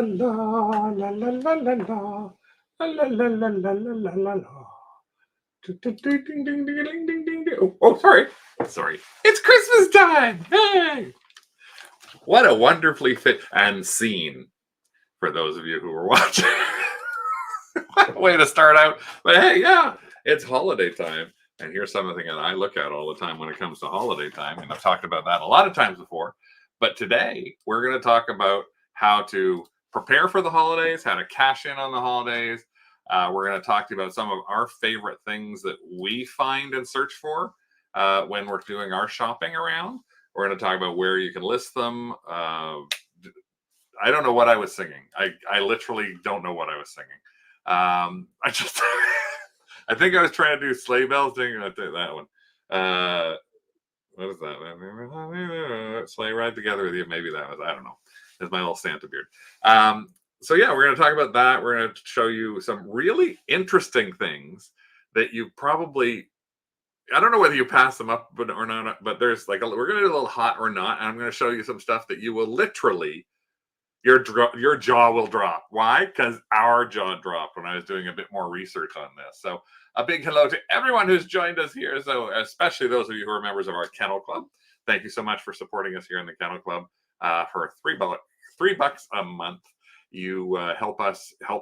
la la la la la la la la la la la la la la. Oh, sorry. It's Christmas time. Hey, what a wonderfully fit and scene for those of you who were watching. Way to start out. But hey, yeah, it's holiday time. And here's something that I look at all the time when it comes to holiday time. And I've talked about that a lot of times before. But today, we're going to talk about how to prepare for the holidays, how to cash in on the holidays. We're going to talk to you about some of our favorite things that we find and search for when we're doing our shopping around. We're going to talk about where you can list them. I don't know what I was singing. I literally don't know what I was singing. I just, I think I was trying to do Sleigh Bells. I think that one. What is that? Sleigh Ride Together with You. Maybe that was, I don't know. It's my little Santa beard. So yeah, we're going to talk about that. We're going to show you some really interesting things that you probably, I don't know whether you pass them up or not, but there's like, we're going to do a little hot or not. And I'm going to show you some stuff that you will literally, your jaw will drop. Why? Because our jaw dropped when I was doing a bit more research on this. So a big hello to everyone who's joined us here. So especially those of you who are members of our Kennel Club. Thank you so much for supporting us here in the Kennel Club. For $3 a month, you help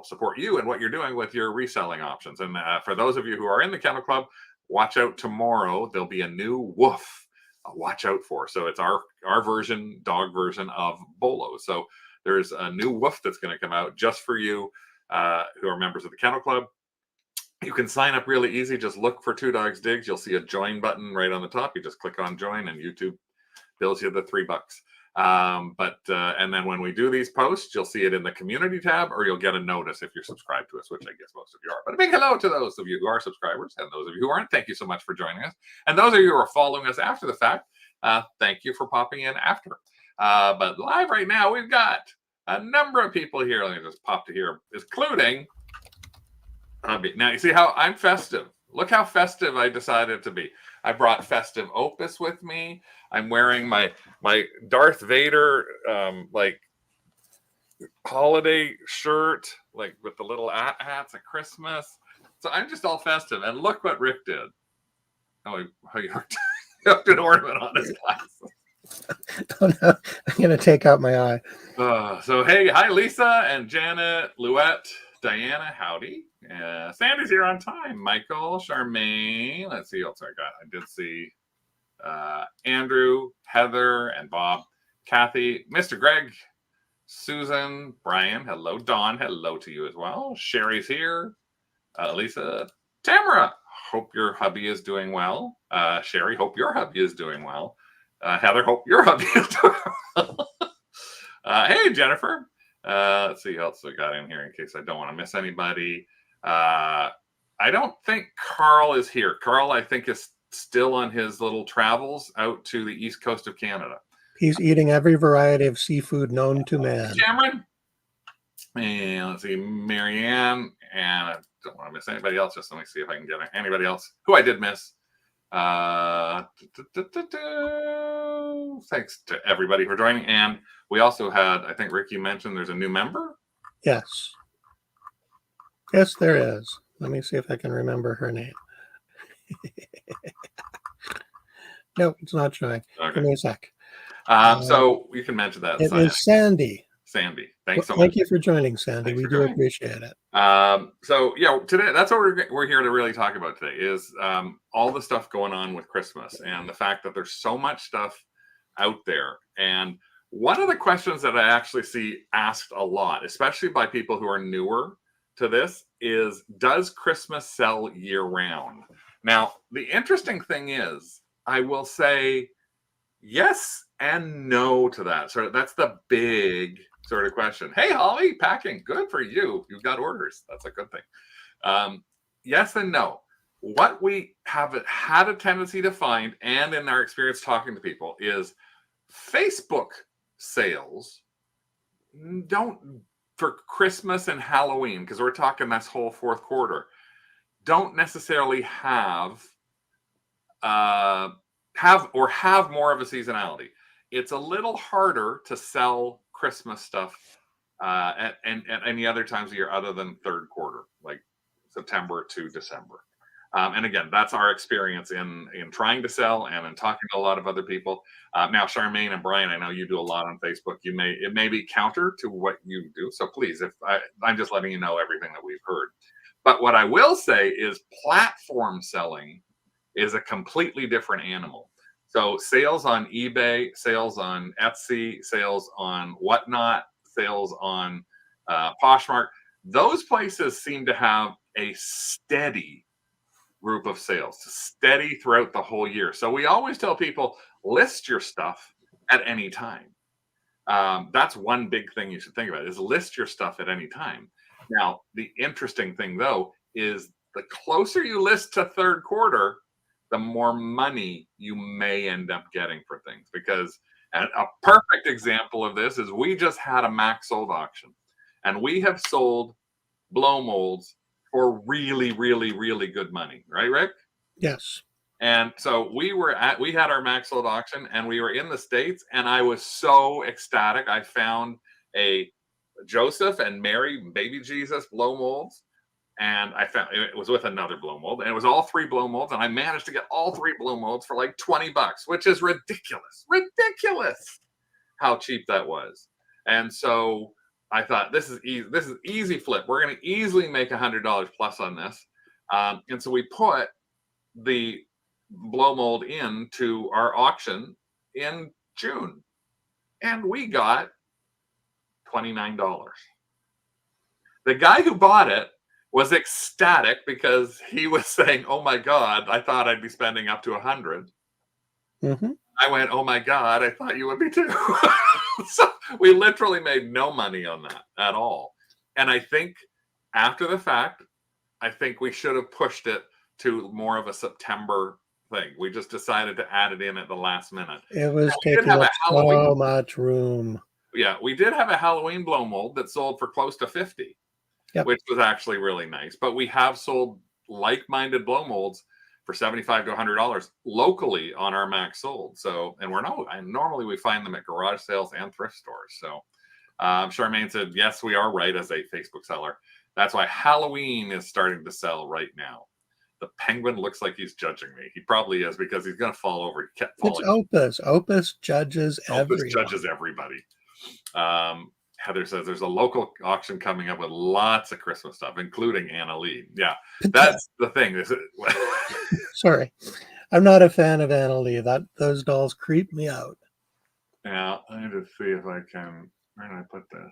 support you and what you're doing with your reselling options. And for those of you who are in the Kennel Club, watch out tomorrow. There'll be a new woof. Watch out for. So it's our version, dog version of Bolo. So there's a new woof that's going to come out just for you who are members of the Kennel Club. You can sign up really easy. Just look for Two Dogs Digs. You'll see a join button right on the top. You just click on join and YouTube bills you the $3. And then when we do these posts, you'll see it in the community tab, or you'll get a notice if you're subscribed to us, which I guess most of you are. But a big hello to those of you who are subscribers, and those of you who aren't, thank you so much for joining us. And those of you who are following us after the fact, thank you for popping in after. But live right now, we've got a number of people here. Let me just pop to here, including Hubby. Now, you see how I'm festive. Look how festive I decided to be. I brought festive opus with me. I'm wearing my Darth Vader like holiday shirt, like with the little hats at Christmas. So I'm just all festive. And look what Rick did. Oh, he hooked an ornament on his glasses. Oh, no. I'm going to take out my eye. So, hey, hi, Lisa and Janet, Louette, Diana, howdy. Sandy's here on time. Michael, Charmaine. Let's see what else I got. I did see Andrew, Heather, and Bob. Kathy, Mr. Greg, Susan, Brian. Hello, Dawn. Hello to you as well. Sherry's here. Lisa, Tamara. Hope your hubby is doing well. Sherry, hope your hubby is doing well. Heather, hope your hubby is doing well. Hey, Jennifer. Let's see what else I got in here in case I don't want to miss anybody. I don't think Carl is here. Carl, I think, is still on his little travels out to the east coast of Canada. He's eating every variety of seafood known to man. Cameron. And let's see, Marianne. And I don't want to miss anybody else. Just let me see if I can get anybody else who I did miss. Thanks to everybody for joining. And we also had, I think Ricky mentioned there's a new member. Yes. Yes, there is. Let me see if I can remember her name. No, it's not showing. Okay. Give me a sec. So you can mention that. It is Sandy. Sandy. Thanks so much. Thank you for joining, Sandy. We do appreciate it. So yeah, today that's what we're here to really talk about today is all the stuff going on with Christmas and the fact that there's so much stuff out there. And one of the questions that I actually see asked a lot, especially by people who are newer to this, is does Christmas sell year round? Now, the interesting thing is, I will say yes and no to that. So that's the big sort of question. Hey, Holly, packing. Good for you. You've got orders. That's a good thing. Yes and no. What we have had a tendency to find, and in our experience talking to people, is Facebook sales don't, for Christmas and Halloween, because we're talking this whole fourth quarter, don't necessarily have more of a seasonality. It's a little harder to sell Christmas stuff and any other times of year other than third quarter, like September to December. And again, that's our experience in trying to sell and in talking to a lot of other people. Now, Charmaine and Brian, I know you do a lot on Facebook. It may be counter to what you do, so please, I'm just letting you know everything that we've heard. But what I will say is platform selling is a completely different animal. So sales on eBay, sales on Etsy, sales on Whatnot, sales on Poshmark, those places seem to have a steady group of sales, steady throughout the whole year. So we always tell people, list your stuff at any time. That's one big thing you should think about, is list your stuff at any time. Now, the interesting thing, though, is the closer you list to third quarter, the more money you may end up getting for things. Because a perfect example of this is we just had a max sold auction, and we have sold blow molds for really, really, really good money. Right, Rick? Yes. And so we had our max sold auction, and we were in the States, and I was so ecstatic. I found a Joseph and Mary baby Jesus blow molds, and I found it was with another blow mold, and it was all 3 blow molds, and I managed to get all 3 blow molds for like $20, which is ridiculous how cheap that was. And so I thought, this is easy flip. We're going to easily make $100 plus on this. And so we put the blow mold into our auction in June, and we got $29. The guy who bought it was ecstatic because he was saying, "Oh my God, I thought I'd be spending up to $100." Mm-hmm. I went, "Oh my God, I thought you would be too." So we literally made no money on that at all. And I think after the fact, I think we should have pushed it to more of a September thing. We just decided to add it in at the last minute. It was taking up so much room. Yeah, we did have a Halloween blow mold that sold for close to 50, yep, which was actually really nice. But we have sold like-minded blow molds for $75 to $100 locally on our max sold. So, and normally we find them at garage sales and thrift stores. So, Charmaine said, yes, we are right as a Facebook seller. That's why Halloween is starting to sell right now. The penguin looks like he's judging me. He probably is, because he's going to fall over. He kept falling. It's Opus. Opus judges everybody. Judges everybody. Heather says there's a local auction coming up with lots of Christmas stuff, including Anna Lee. Yeah, that's the thing. Sorry, I'm not a fan of Anna Lee. Those dolls creep me out. Yeah, I need to see if I can. Where did I put this?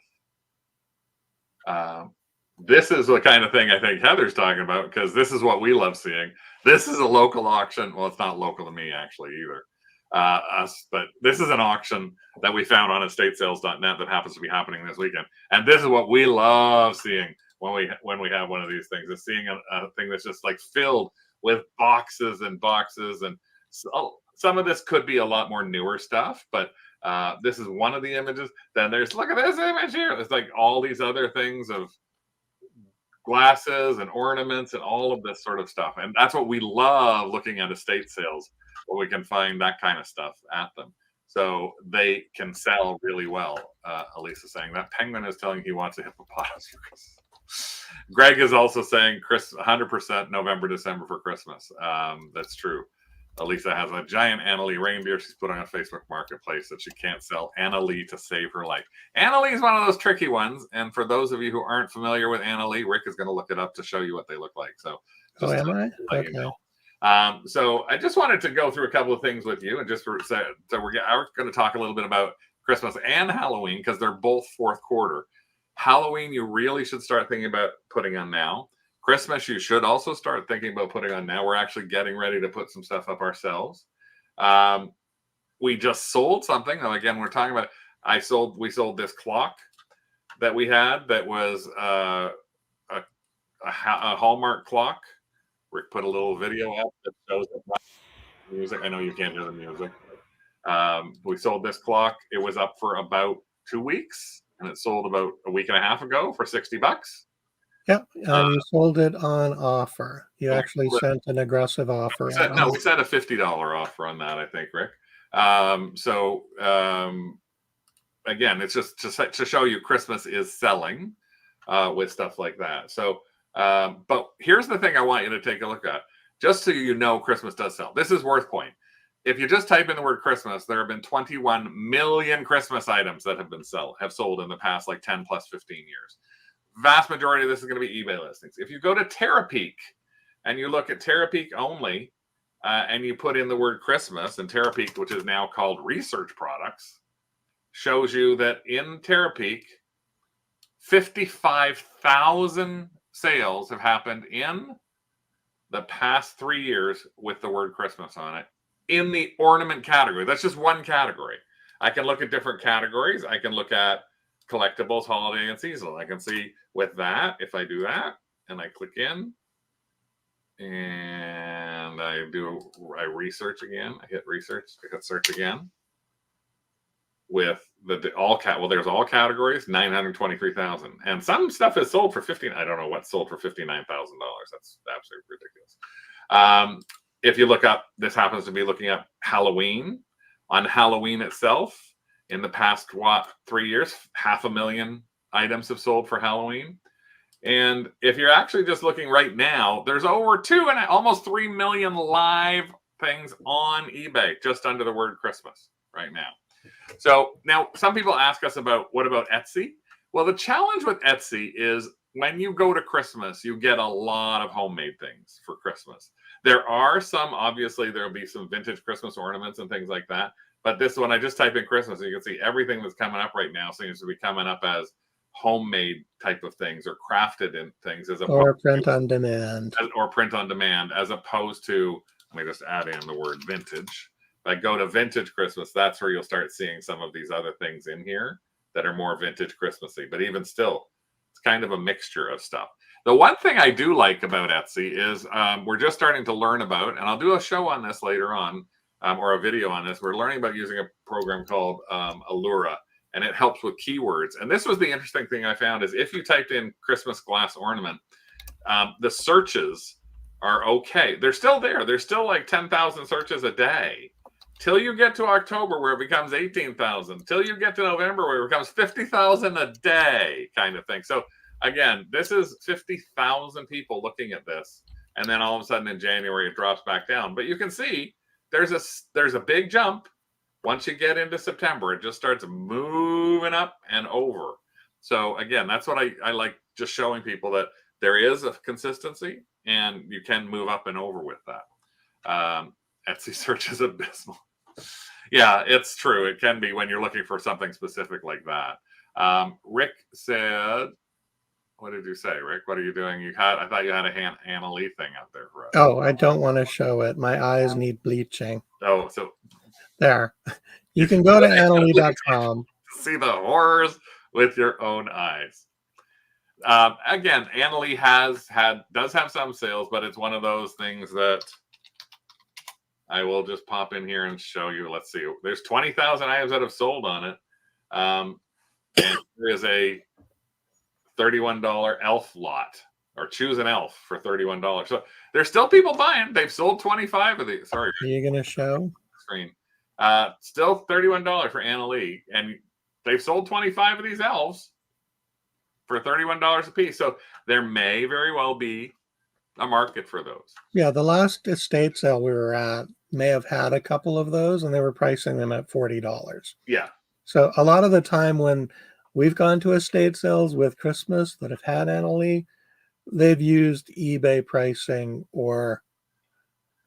This is the kind of thing I think Heather's talking about, because this is what we love seeing. This is a local auction. Well, it's not local to me actually either. But this is an auction that we found on estatesales.net that happens to be happening this weekend, and this is what we love seeing when we have one of these things, is seeing a thing that's just like filled with boxes and boxes. And so, some of this could be a lot more newer stuff, but this is one of the images. Then there's, look at this image here. It's like all these other things of glasses and ornaments and all of this sort of stuff, and that's what we love looking at estate sales, where we can find that kind of stuff at them, so they can sell really well. Elisa's saying that penguin is telling he wants a hippopotamus. Greg is also saying 100% November, December for Christmas. That's true. Elisa has a giant Anna Lee reindeer she's put on a Facebook marketplace that she can't sell Anna Lee to save her life. Anna Lee is one of those tricky ones, and for those of you who aren't familiar with Anna Lee, Rick is going to look it up to show you what they look like. So, just am I? Okay. You know. So I just wanted to go through a couple of things with you, and just so we're going to talk a little bit about Christmas and Halloween, because they're both fourth quarter. Halloween, you really should start thinking about putting on now. Christmas, you should also start thinking about putting on now. We're actually getting ready to put some stuff up ourselves. We just sold something. Now, again, we're talking about, we sold this clock that we had that was a Hallmark clock. Rick put a little video up that shows the music. I know you can't hear the music. We sold this clock. It was up for about 2 weeks, and it sold about a week and a half ago for $60. Yep, and you sold it on offer. You actually sent an aggressive offer. We sent a $50 offer on that, I think, Rick. again, it's just to show you Christmas is selling with stuff like that. So, but here's the thing I want you to take a look at, just so you know Christmas does sell. This is Worthpoint. If you just type in the word Christmas, there have been 21 million Christmas items that have sold in the past like 10 plus 15 years. Vast majority of this is going to be eBay listings. If you go to TerraPeak and you look at TerraPeak only, and you put in the word Christmas, and TerraPeak, which is now called Research Products, shows you that in TerraPeak, 55,000 sales have happened in the past 3 years with the word Christmas on it in the ornament category. That's just one category. I can look at different categories. I can look at collectibles, holiday, and seasonal. I can see with that, if I do that and I click in and I research again, I hit research, I hit search again with there's all categories, 923,000, and some stuff is sold for 15. I don't know what sold for $59,000. That's absolutely ridiculous. If you look up, this happens to be looking up Halloween. On Halloween itself, in the past 3 years, 500,000 items have sold for Halloween. And if you're actually just looking right now, there's over almost 3 million live things on eBay just under the word Christmas right now. So now some people ask us what about Etsy? Well, the challenge with Etsy is when you go to Christmas, you get a lot of homemade things for Christmas. There are some, obviously, there'll be some vintage Christmas ornaments and things like that. But this one, I just type in Christmas, and you can see everything that's coming up right now seems to be coming up as homemade type of things or crafted in things, or print on demand. Or print on demand, as opposed to, let me just add in the word vintage. If I go to vintage Christmas, that's where you'll start seeing some of these other things in here that are more vintage Christmassy. But even still, it's kind of a mixture of stuff. The one thing I do like about Etsy is we're just starting to learn about, and I'll do a show on this later on, or a video on this. We're learning about using a program called Allura, and it helps with keywords. And this was the interesting thing I found is if you typed in Christmas glass ornament, the searches are okay. They're still there. There's still like 10,000 searches a day. Till you get to October where it becomes 18,000. Till you get to November where it becomes 50,000 a day kind of thing. So again, this is 50,000 people looking at this. And then all of a sudden in January, it drops back down. But you can see there's a big jump. Once you get into September, it just starts moving up and over. So again, that's what I like, just showing people that there is a consistency and you can move up and over with that. Etsy search is abysmal. Yeah, it's true. It can be when you're looking for something specific like that. Rick said, what did you say, Rick? What are you doing? I thought you had a Hannah Lee thing out there for us. Oh, I don't want to show it. My eyes need bleaching. Oh, so there. You can go to annalee.com. See the horrors with your own eyes. Again, Anna Lee does have some sales, but it's one of those things that I will just pop in here and show you. Let's see. There's 20,000 items that have sold on it. And there is a $31 elf lot, or choose an elf for $31. So there's still people buying. They've sold 25 of these. Sorry. Are you going to show? Screen. Still $31 for Anna Lee. And they've sold 25 of these elves for $31 a piece. So there may very well be a market for those. Yeah, the last estate sale we were at may have had a couple of those, and they were pricing them at $40. Yeah. So a lot of the time when we've gone to estate sales with Christmas that have had Anna Lee, they've used eBay pricing, or,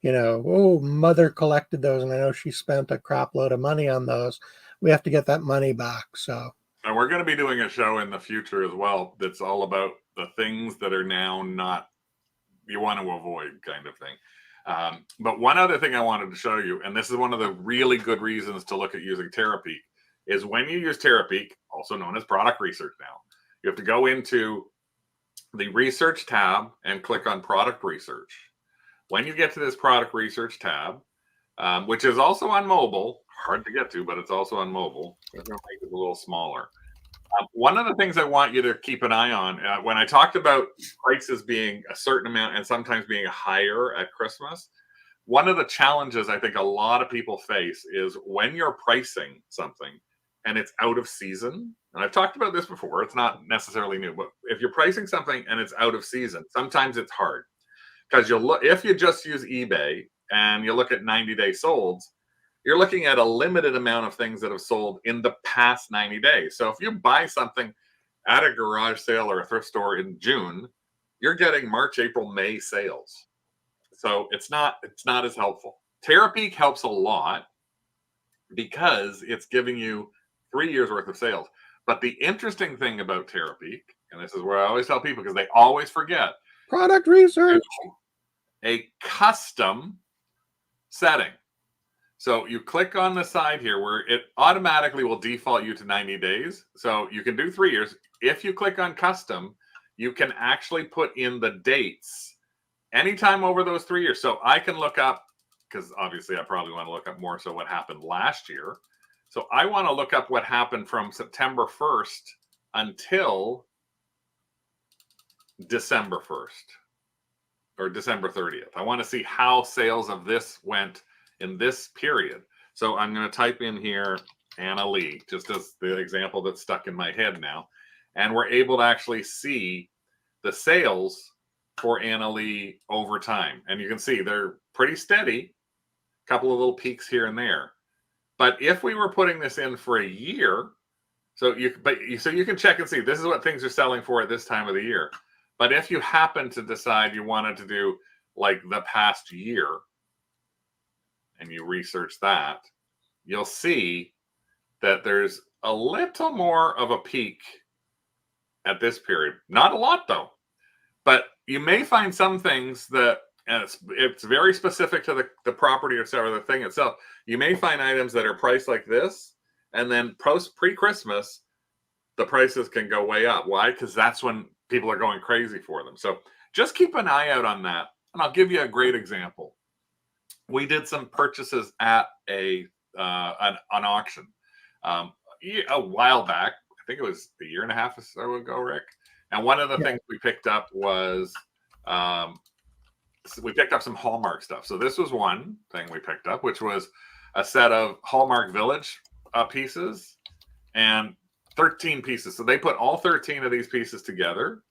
mother collected those and I know she spent a crap load of money on those. We have to get that money back. So, and we're going to be doing a show in the future as well that's all about the things that are now not, you want to avoid kind of thing. But one other thing I wanted to show you, and this is one of the really good reasons to look at using TerraPeak, is when you use TerraPeak, also known as product research now, you have to go into the research tab and click on product research. When you get to this product research tab, which is also on mobile, hard to get to, but it's also on mobile. I'm going to make it a little smaller. One of the things I want you to keep an eye on, when I talked about prices being a certain amount and sometimes being higher at Christmas, one of the challenges I think a lot of people face is when you're pricing something, and it's out of season, and I've talked about this before, it's not necessarily new, but if you're pricing something and it's out of season, sometimes it's hard because you'll look, if you just use eBay and you look at 90-day solds, you're looking at a limited amount of things that have sold in the past 90 days. So if you buy something at a garage sale or a thrift store in June, you're getting March, April, May sales. So it's not as helpful. Terapeak helps a lot because it's giving you 3 years worth of sales. But the interesting thing about Terapeak, and this is where I always tell people because they always forget, Product research. a custom setting. So you click on the side here where it automatically will default you to 90 days. So you can do 3 years. If you click on custom, you can actually put in the dates anytime over those 3 years. So I can look up, because obviously I probably want to look up more so what happened last year. So I want to look up what happened from September 1st until December 1st or December 30th. I want to see how sales of this went in this period. So I'm going to type in here Anna Lee, just as the example that's stuck in my head now. And we're able to actually see the sales for Anna Lee over time. And you can see they're pretty steady, a couple of little peaks here and there. But if we were putting this in for a year, so you can check and see this is what things are selling for at this time of the year. But if you happen to decide you wanted to do like the past year, and you research that, you'll see that there's a little more of a peak at this period. Not a lot though, but you may find some things that, and it's very specific to the property or the thing itself. You may find items that are priced like this, and then pre-Christmas, the prices can go way up. Why? Because that's when people are going crazy for them. So just keep an eye out on that. And I'll give you a great example. We did some purchases at an auction a while back. I think it was a year and a half or so ago, Rick. And one of the things we picked up was we picked up some Hallmark stuff. So this was one thing we picked up, which was a set of Hallmark Village pieces and 13 pieces. So they put all 13 of these pieces together,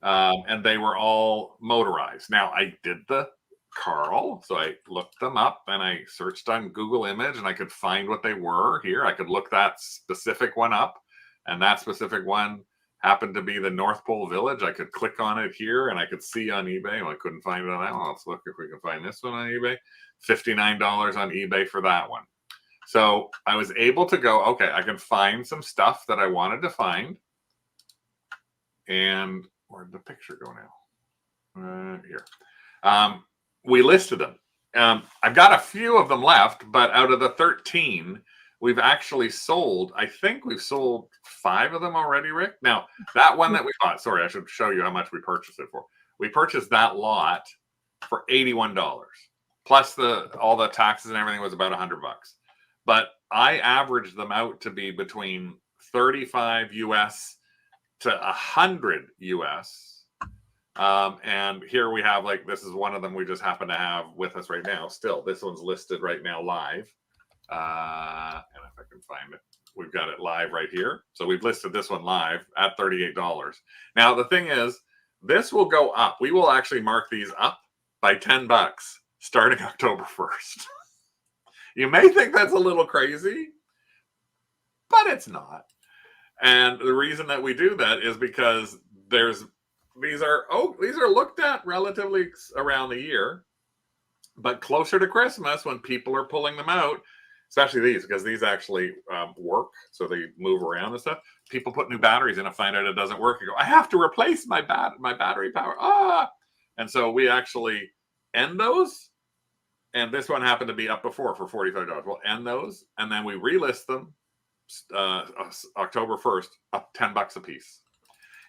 and they were all motorized. Now I did the Carl, so I looked them up and I searched on Google Image and I could find what they were here. I could look that specific one up, and that specific one happened to be the North Pole Village. I could click on it here and I could see on eBay. Well, I couldn't find it on that one. Let's look if we can find this one on eBay. $59 on eBay for that one. So I was able to go, okay, I can find some stuff that I wanted to find. And where'd the picture go now? Here. We listed them. I've got a few of them left, but out of the 13, we've actually sold, I think we've sold 5 of them already, Rick. Now, that one that we bought, sorry, I should show you how much we purchased it for. We purchased that lot for $81. Plus all the taxes and everything was about $100. But I averaged them out to be between 35 US to 100 US. And here we have, like, this is one of them we just happen to have with us right now. Still, this one's listed right now live. And if I can find it, we've got it live right here. So we've listed this one live at $38. Now, the thing is, this will go up. We will actually mark these up by $10 starting October 1st. You may think that's a little crazy, but it's not. And the reason that we do that is because these are looked at relatively around the year, but closer to Christmas when people are pulling them out, especially these, because these actually work, so they move around and stuff. People put new batteries in and find out it doesn't work. You go, I have to replace my battery power. And so we actually end those. And this one happened to be up before for $45. We'll end those, and then we relist them October 1st, up $10 a piece.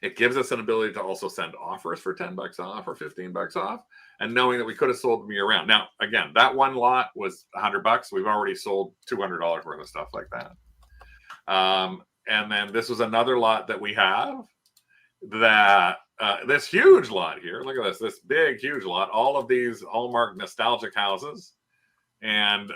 It gives us an ability to also send offers for $10 off or $15 off, and knowing that we could have sold them year round. Now, again, that one lot was $100. We've already sold $200 worth of stuff like that. And then this was another lot that we have that this huge lot here. Look at this big, huge lot. All of these Hallmark nostalgic houses. And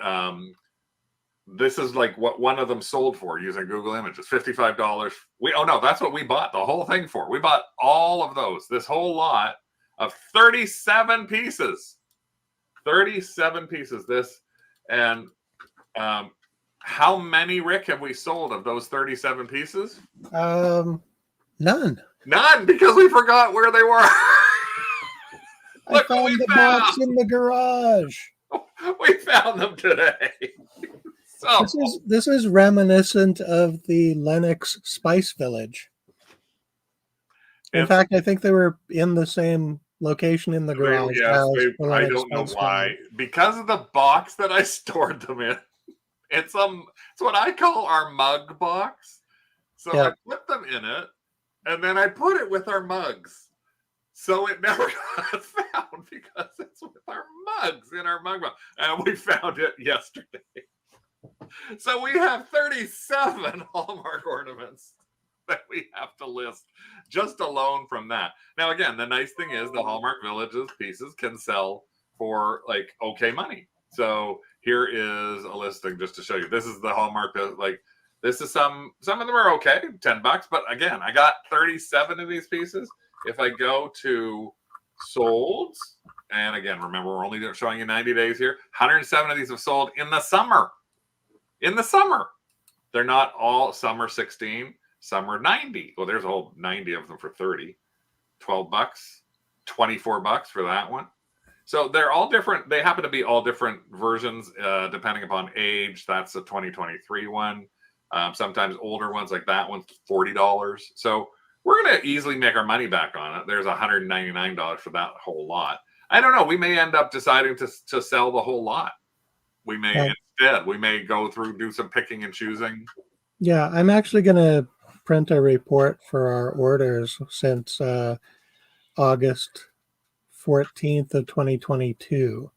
this is like what one of them sold for using Google Images, $55. Oh no, that's what we bought the whole thing for. We bought all of those, this whole lot of 37 pieces. 37 pieces. This, and how many, Rick, have we sold of those 37 pieces? None. None, because we forgot where they were. I found the box in the garage. We found them today. So this is reminiscent of the Lennox Spice Village. In fact, I think they were in the same location in the garage. Yes, I don't know why. Because of the box that I stored them in. It's what I call our mug box. So I put them in it, and then I put it with our mugs. So it never got found because it's with our mugs in our mug box. And we found it yesterday. So we have 37 Hallmark ornaments that we have to list just alone from that. Now, again, the nice thing is the Hallmark Villages pieces can sell for like okay money. So here is a listing just to show you. This is the Hallmark, like this is some of them are okay, $10. But again, I got 37 of these pieces. If I go to solds, and again, remember, we're only showing you 90 days here. 107 of these have sold in the summer. In the summer. They're not all summer 16, summer 90. Well, there's a whole 90 of them for 30. $12, $24 for that one. So they're all different. They happen to be all different versions depending upon age. That's a 2023 one. Sometimes older ones like that one's $40. So we're going to easily make our money back on it. There's $199 for that whole lot. I don't know. We may end up deciding to sell the whole lot. We may instead. We may go through, do some picking and choosing. Yeah, I'm actually going to print a report for our orders since August 14th of 2022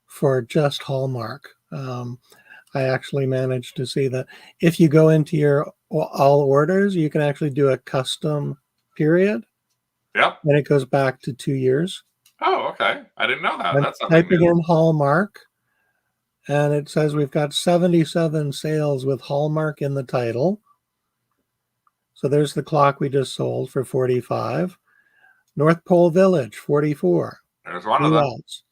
for just Hallmark. I actually managed to see that if you go into your all orders, you can actually do a custom period. Yep. And it goes back to 2 years. Oh, okay. I didn't know that. I'm That's something typing new. in Hallmark, and it says we've got 77 sales with Hallmark in the title. So there's the clock we just sold for 45. North Pole Village, 44. There's one of them. Else?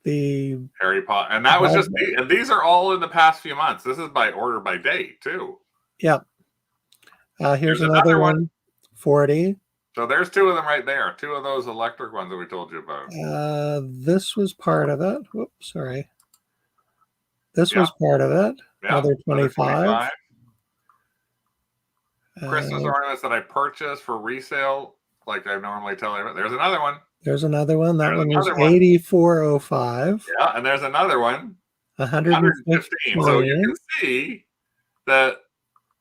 The Harry Potter, and that was just and these are all in the past few months. This is by order by date too. Yep. Here's another one, 40. So there's two of them right there. Two of those electric ones that we told you about. This was part of it. Whoops, sorry. This was part of it. Another 25. Christmas ornaments that I purchased for resale, like I normally tell you. There's another one. There's another one. That one was 84.05. Yeah, and there's another one. 115. So you can see that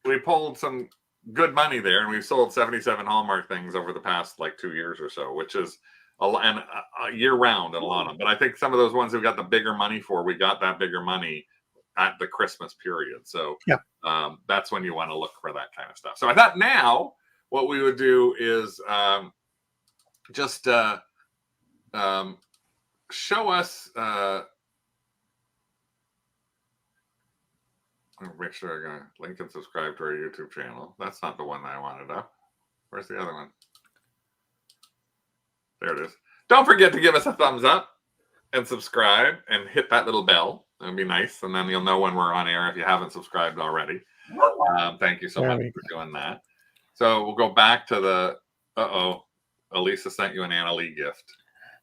we pulled some good money there, and we've sold 77 Hallmark things over the past like 2 years or so, which is a year round and a lot of them. But I think some of those ones we got the bigger money for, we got that bigger money at the Christmas period. So that's when you want to look for that kind of stuff. So I thought now what we would do is just show us. Make sure I'm gonna link and subscribe to our YouTube channel. That's not the one that I wanted up. Where's the other one? There it is. Don't forget to give us a thumbs up and subscribe and hit that little bell. That'd be nice, and then you'll know when we're on air if you haven't subscribed already. Thank you so much for doing that. So we'll go back to the. Elisa sent you an Anna Lee gift.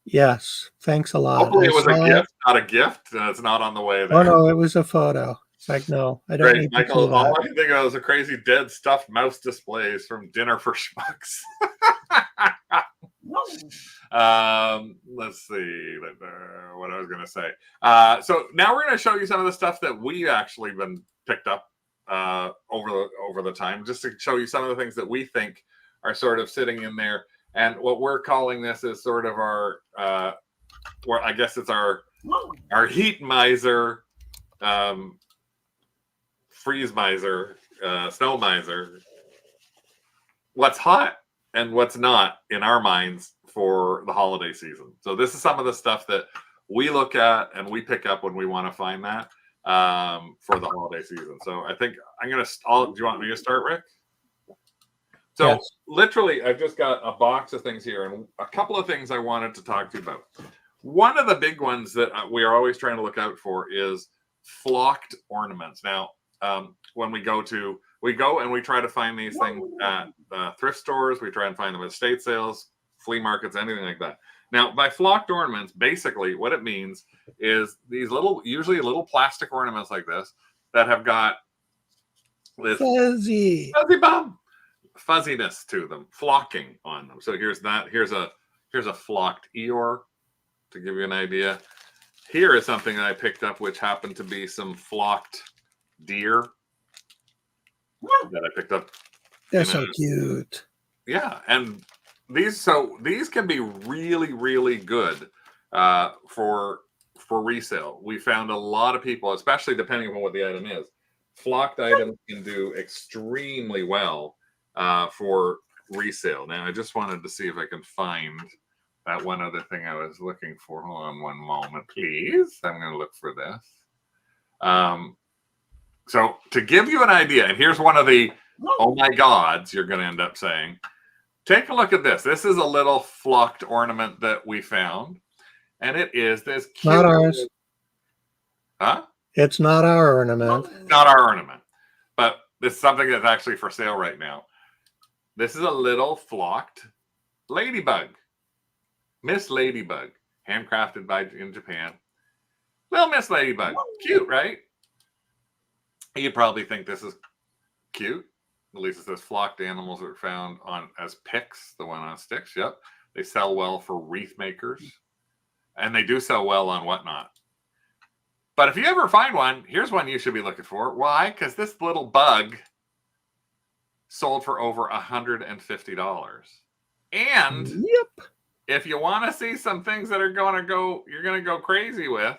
Yes, thanks a lot. Hopefully it was a gift, not a gift. It's not on the way there. Oh no, it was a photo. It's like, no, I don't need Michael, to do that. all I can think of is a crazy dead stuffed mouse displays from Dinner for Schmucks. Let's see what I was going to say. So now we're going to show you some of the stuff that we've actually been picked up over the time, just to show you some of the things that we think are sort of sitting in there. And what we're calling this is sort of our, well, I guess it's our heat miser, freeze miser, snow miser. What's hot and what's not in our minds for the holiday season. So this is some of the stuff that we look at and we pick up when we want to find that. for the holiday season. So I think I'm gonna. Do you want me to start, Rick? So Yes. literally, I've just got a box of things here, and a couple of things I wanted to talk to you about. One of the big ones that we are always trying to look out for is flocked ornaments. Now, when we go and we try to find these things at thrift stores. We try and find them at estate sales, flea markets, anything like that. Now, by flocked ornaments, basically what it means is these usually little plastic ornaments like this that have got this Fuzzy bum fuzziness to them, flocking on them. So here's a flocked Eeyore to give you an idea. Here is something that I picked up, which happened to be some flocked deer that I picked up. They're so cute. Yeah, and these can be really, really good for resale. We found a lot of people, especially depending on what the item is, flocked items can do extremely well for resale. Now, I just wanted to see if I can find that one other thing I was looking for. Hold on one moment, please. I'm going to look for this. So to give you an idea, and here's one of the oh my gods you're going to end up saying. Take a look at this. This is a little flocked ornament that we found, and it is this cute. Not ours. Huh? It's not our ornament. Not our ornament, but it's something that's actually for sale right now. This is a little flocked ladybug. Miss Ladybug, handcrafted in Japan. Little Miss Ladybug. Cute, right? You'd probably think this is cute. At least it says flocked animals are found as picks, the one on sticks. Yep. They sell well for wreath makers. And they do sell well on whatnot. But if you ever find one, here's one you should be looking for. Why? Because this little bug sold for over $150. And yep, if you want to see some things that you're going to go crazy with,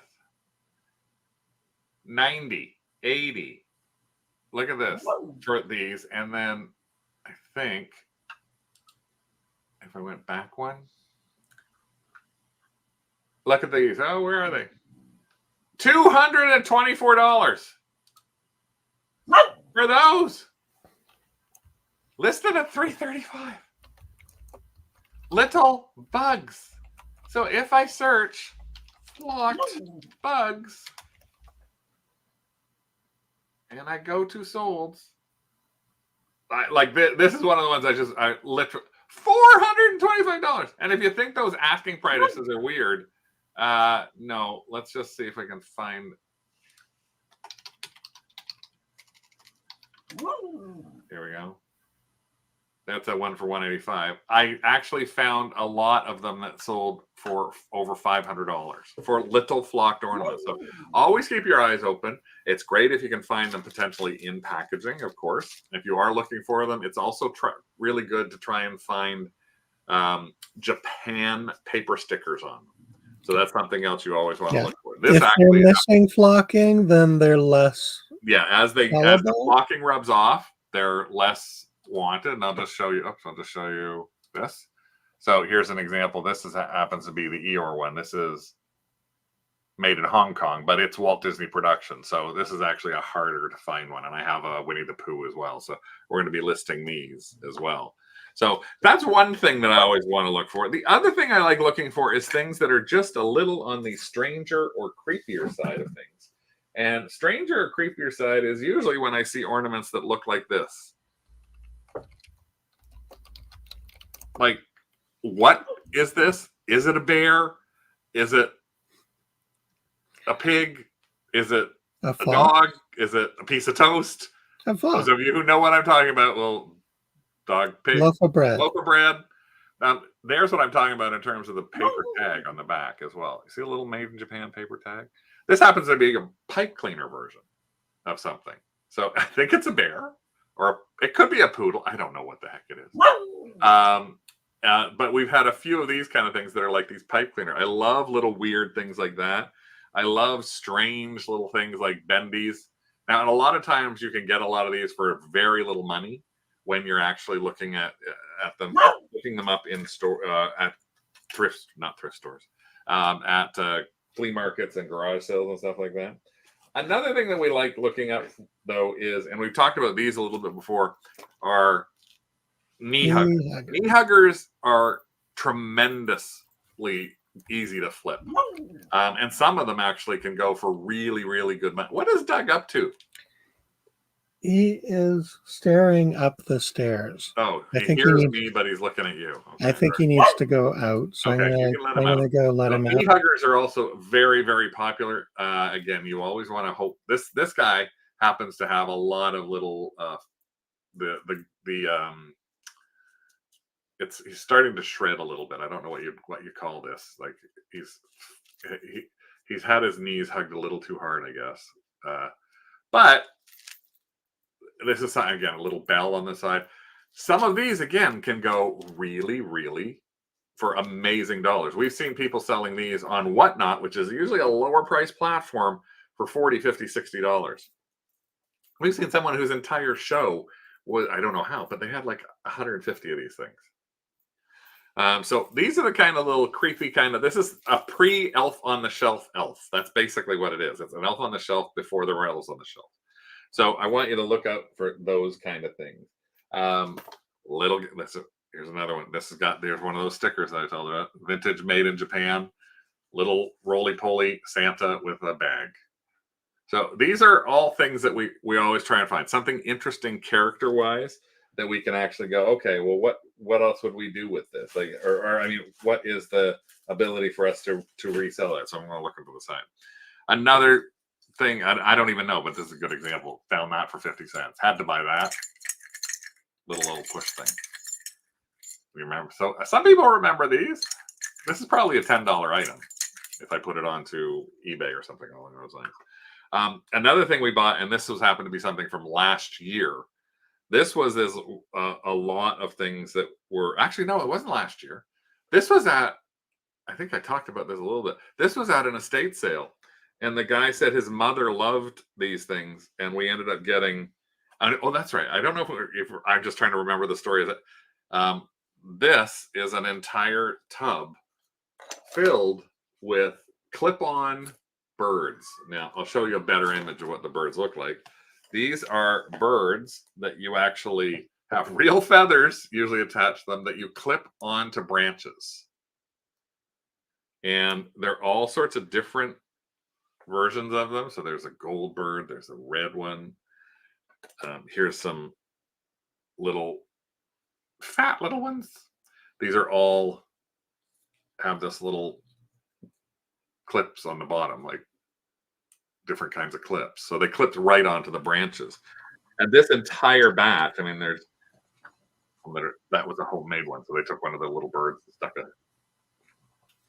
90, 80. Look at this for these. And then I think if I went back one, look at these. Oh, where are they? $224 for those. Listed at $335. Little bugs. So if I search flocked bugs and I go to solds, this is one of the ones I literally $425. And if you think those asking prices are weird, no, let's just see if I can find. Here we go. That's a one for $185. I actually found a lot of them that sold for over $500 for little flocked ornaments. So always keep your eyes open. It's great if you can find them potentially in packaging, of course. If you are looking for them, it's also really good to try and find Japan paper stickers on them. So that's something else you always want to look for. If they're missing flocking, then they're less. Yeah, as the flocking rubs off, they're less wanted. And I'll just show you. I'll just show you this. So here's an example. This happens to be the Eeyore one. This is made in Hong Kong, but it's Walt Disney production. So this is actually a harder to find one. And I have a Winnie the Pooh as well. So we're going to be listing these as well. So that's one thing that I always want to look for. The other thing I like looking for is things that are just a little on the stranger or creepier side of things. And stranger or creepier side is usually when I see ornaments that look like this. Like, what is this? Is it a bear? Is it a pig? Is it a dog? Is it a piece of toast? Those of you who know what I'm talking about will... Dog, pig, loaf of bread. Now, there's what I'm talking about in terms of the paper tag on the back as well. You see a little made in Japan paper tag? This happens to be a pipe cleaner version of something. So I think it's a bear, or it could be a poodle. I don't know what the heck it is. But we've had a few of these kind of things that are like these pipe cleaner. I love little weird things like that. I love strange little things like bendies. Now, and a lot of times you can get a lot of these for very little money when you're actually looking at them, looking them up in store at not thrift stores, at flea markets and garage sales and stuff like that. Another thing that we like looking at, though, is, and we've talked about these a little bit before, are knee huggers. Knee huggers are tremendously easy to flip. And some of them actually can go for really, really good money. What is Doug up to? He is staring up the stairs. Oh, he hears me, but he's looking at you. Okay, I think he needs to go out. So okay, I'm going to go let him out. Knee huggers are also very, very popular. Again, you always want to hope this guy happens to have a lot of little he's starting to shred a little bit. I don't know what you call this. Like he's had his knees hugged a little too hard, I guess. But this is again a little bell on the side. Some of these again can go really, really for amazing dollars. We've seen people selling these on Whatnot, which is usually a lower price platform, for $40, $50, $60. We've seen someone whose entire show was, I don't know how, but they had like 150 of these things. So these are the kind of little creepy kind of, this is a pre-elf on the shelf elf. That's basically what it is. It's an elf on the shelf before there were elves on the shelf. So I want you to look out for those kind of things. Here's another one. There's one of those stickers that I told you about. Vintage, made in Japan. Little roly-poly Santa with a bag. So these are all things that we always try and find. Something interesting character-wise that we can actually go, okay, well, what else would we do with this? Like, or I mean, what is the ability for us to resell it? So I'm going to look into the side. Another thing, I don't even know, but this is a good example. Found that for 50 cents. Had to buy that. Little push thing. You remember? So some people remember these. This is probably a $10 item if I put it onto eBay or something along those lines. Another thing we bought, and this happened to be something from last year. This was a lot of things that were actually, no, it wasn't last year. This was I think I talked about this a little bit. This was at an estate sale. And the guy said his mother loved these things, and we ended up getting. Oh, that's right. I don't know if I'm just trying to remember the story. This is an entire tub filled with clip-on birds. Now, I'll show you a better image of what the birds look like. These are birds that you actually have real feathers usually attached to them that you clip onto branches. And they're all sorts of different versions of them. So there's a gold bird, there's a red one. Here's some fat little ones. These are all have this little clips on the bottom, like different kinds of clips. So they clipped right onto the branches. And this entire batch, I mean, that was a homemade one. So they took one of the little birds and stuck a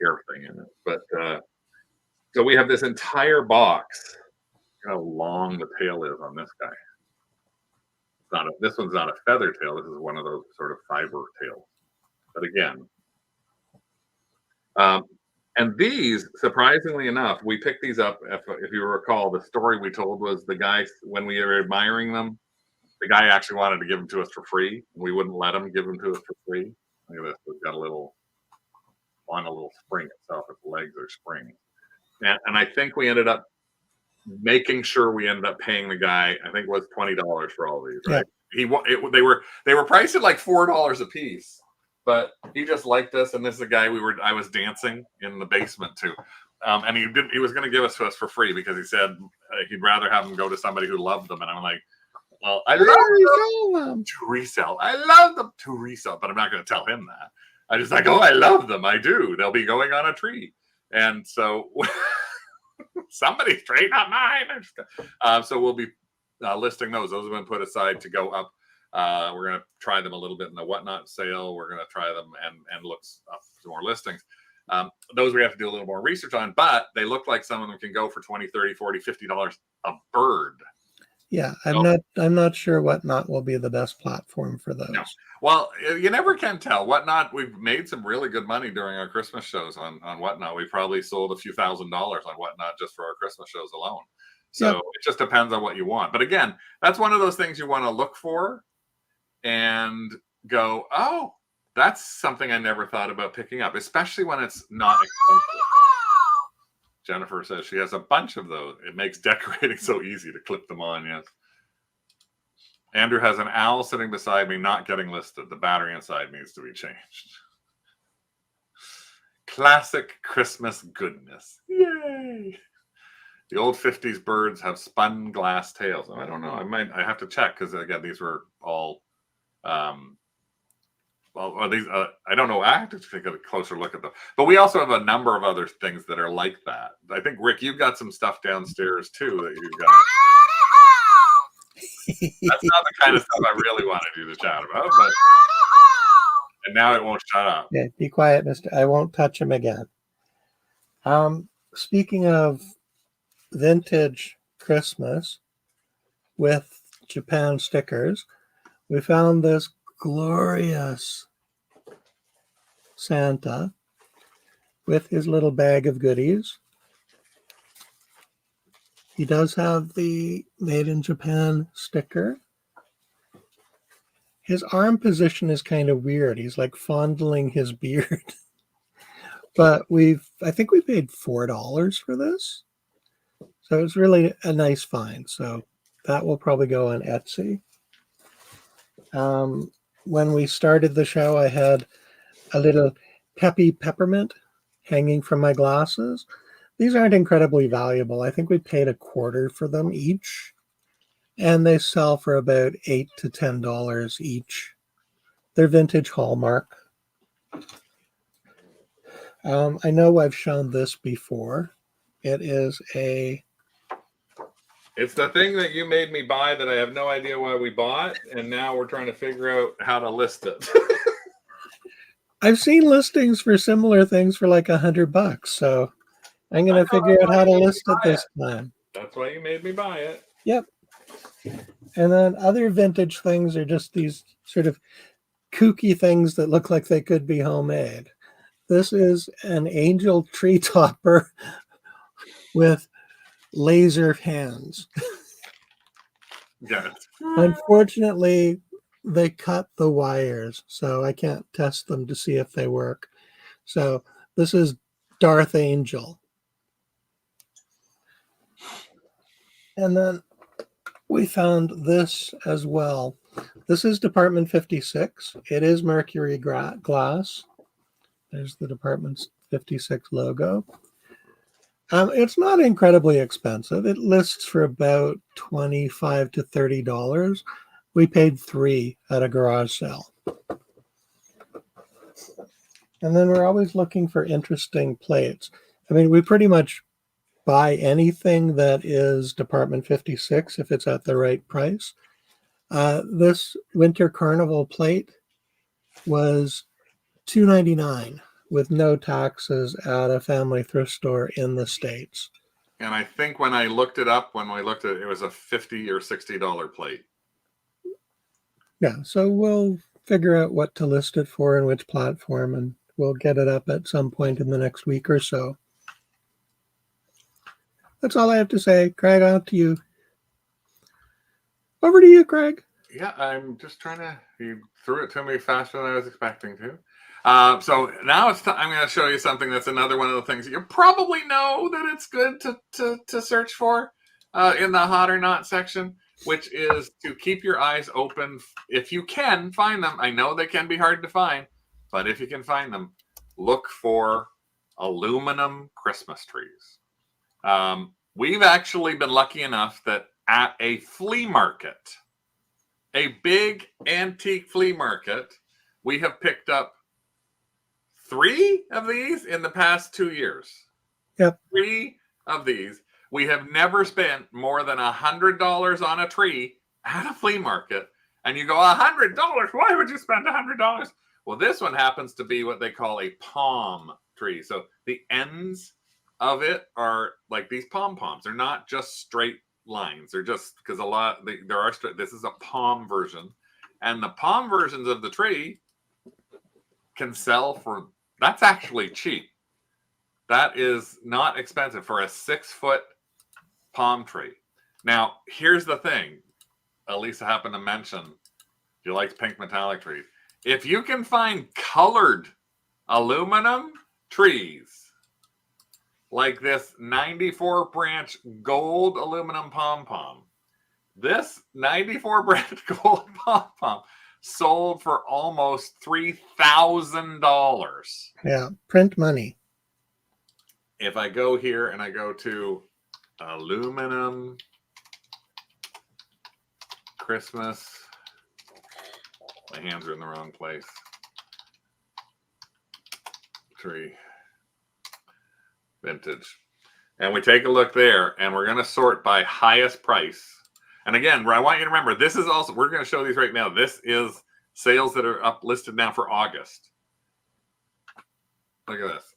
hair thing in it. But so we have this entire box. Look how long the tail is on this guy. This one's not a feather tail. This is one of those sort of fiber tails. But again, and these, surprisingly enough, we picked these up. If you recall, the story we told was the guy, when we were admiring them, the guy actually wanted to give them to us for free. We wouldn't let him give them to us for free. Look at this. We've got a little spring itself. Its legs are springs. And I think we ended up making sure we ended up paying the guy, I think it was $20 for all these, right? Yeah. They were priced at like $4 a piece, but he just liked us, and this is a guy I was dancing in the basement to. And he was going to give us to us for free because he said he'd rather have them go to somebody who loved them. And I'm like, well, I love them to resell. I love them to resell, but I'm not going to tell him that. I just like, I love them. I do. They'll be going on a tree. And so somebody's tree, not mine. So we'll be listing those. Those have been put aside to go up. We're going to try them a little bit in the Whatnot sale. We're going to try them and look up some more listings. Those we have to do a little more research on, but they look like some of them can go for $20, $30, $40, $50 a bird. Yeah, I'm not sure Whatnot will be the best platform for those. No. Well, you never can tell. Whatnot, we've made some really good money during our Christmas shows on Whatnot. We probably sold a few $1,000s on Whatnot just for our Christmas shows alone. So It just depends on what you want. But again, that's one of those things you want to look for and go, oh, that's something I never thought about picking up, especially when it's not expensive. Jennifer says she has a bunch of those. It makes decorating so easy to clip them on. Yes. Andrew has an owl sitting beside me, not getting listed. The battery inside needs to be changed. Classic Christmas goodness. Yay! The old 50s birds have spun glass tails. I don't know. I have to check because again, these were all well, these I don't know. I have to take a closer look at them. But we also have a number of other things that are like that. I think Rick, you've got some stuff downstairs too that you've got. That's not the kind of stuff I really wanted you to chat about, but and now it won't shut up. Yeah, be quiet, Mister. I won't touch him again. Speaking of vintage Christmas with Japan stickers, we found this glorious Santa with his little bag of goodies. He does have the Made in Japan sticker. His arm position is kind of weird. He's like fondling his beard. But I think we paid $4 for this. So it's really a nice find. So that will probably go on Etsy. When we started the show, I had a little peppy peppermint hanging from my glasses. These aren't incredibly valuable. I think we paid $1/4 for them each. And they sell for about $8 to $10 each. They're vintage Hallmark. I know I've shown this before. It is a... It's the thing that you made me buy that I have no idea why we bought, and now we're trying to figure out how to list it. I've seen listings for similar things for like $100, so I'm going to figure out how to list it this time. That's why you made me buy it. Yep. And then other vintage things are just these sort of kooky things that look like they could be homemade. This is an angel tree topper with laser hands. Yeah. Unfortunately, they cut the wires, so I can't test them to see if they work. So this is Darth Angel. And then we found this as well. This is Department 56. It is Mercury glass. There's the Department 56 logo. It's not incredibly expensive. It lists for about $25 to $30. We paid $3 at a garage sale. And then we're always looking for interesting plates. I mean, we pretty much buy anything that is Department 56 if it's at the right price. This Winter Carnival plate was $2.99 with no taxes at a family thrift store in the States. And I think when I looked it up, it was a $50 or $60 plate. Yeah, so we'll figure out what to list it for and which platform, and we'll get it up at some point in the next week or so. That's all I have to say. Craig, on to you. Over to you, Craig. Yeah, I'm just trying to... You threw it to me faster than I was expecting to. So now I'm going to show you something that's another one of the things that you probably know that it's good to search for in the hot or not section, which is to keep your eyes open. If you can find them, I know they can be hard to find, but if you can find them, look for aluminum Christmas trees. We've actually been lucky enough that at a flea market, a big antique flea market, we have picked up 3 of these in the past 2 years. Yep. 3 of these. We have never spent more than $100 on a tree at a flea market. And you go, $100? Why would you spend $100? Well, this one happens to be what they call a palm tree. So the ends of it are like these pom-poms. They're not just straight lines. They're just because this is a palm version. And the palm versions of the tree can sell for... That's actually cheap. That is not expensive for a 6-foot palm tree. Now, here's the thing. Elisa happened to mention she likes pink metallic trees. If you can find colored aluminum trees like this 94 branch gold aluminum pom-pom. This 94 branch gold pom-pom sold for almost $3,000. Yeah, print money. If I go here and I go to aluminum Christmas, my hands are in the wrong place. Tree vintage. And we take a look there, and we're going to sort by highest price. And again, I want you to remember, this is also, we're going to show these right now. This is sales that are up listed now for August. Look at this.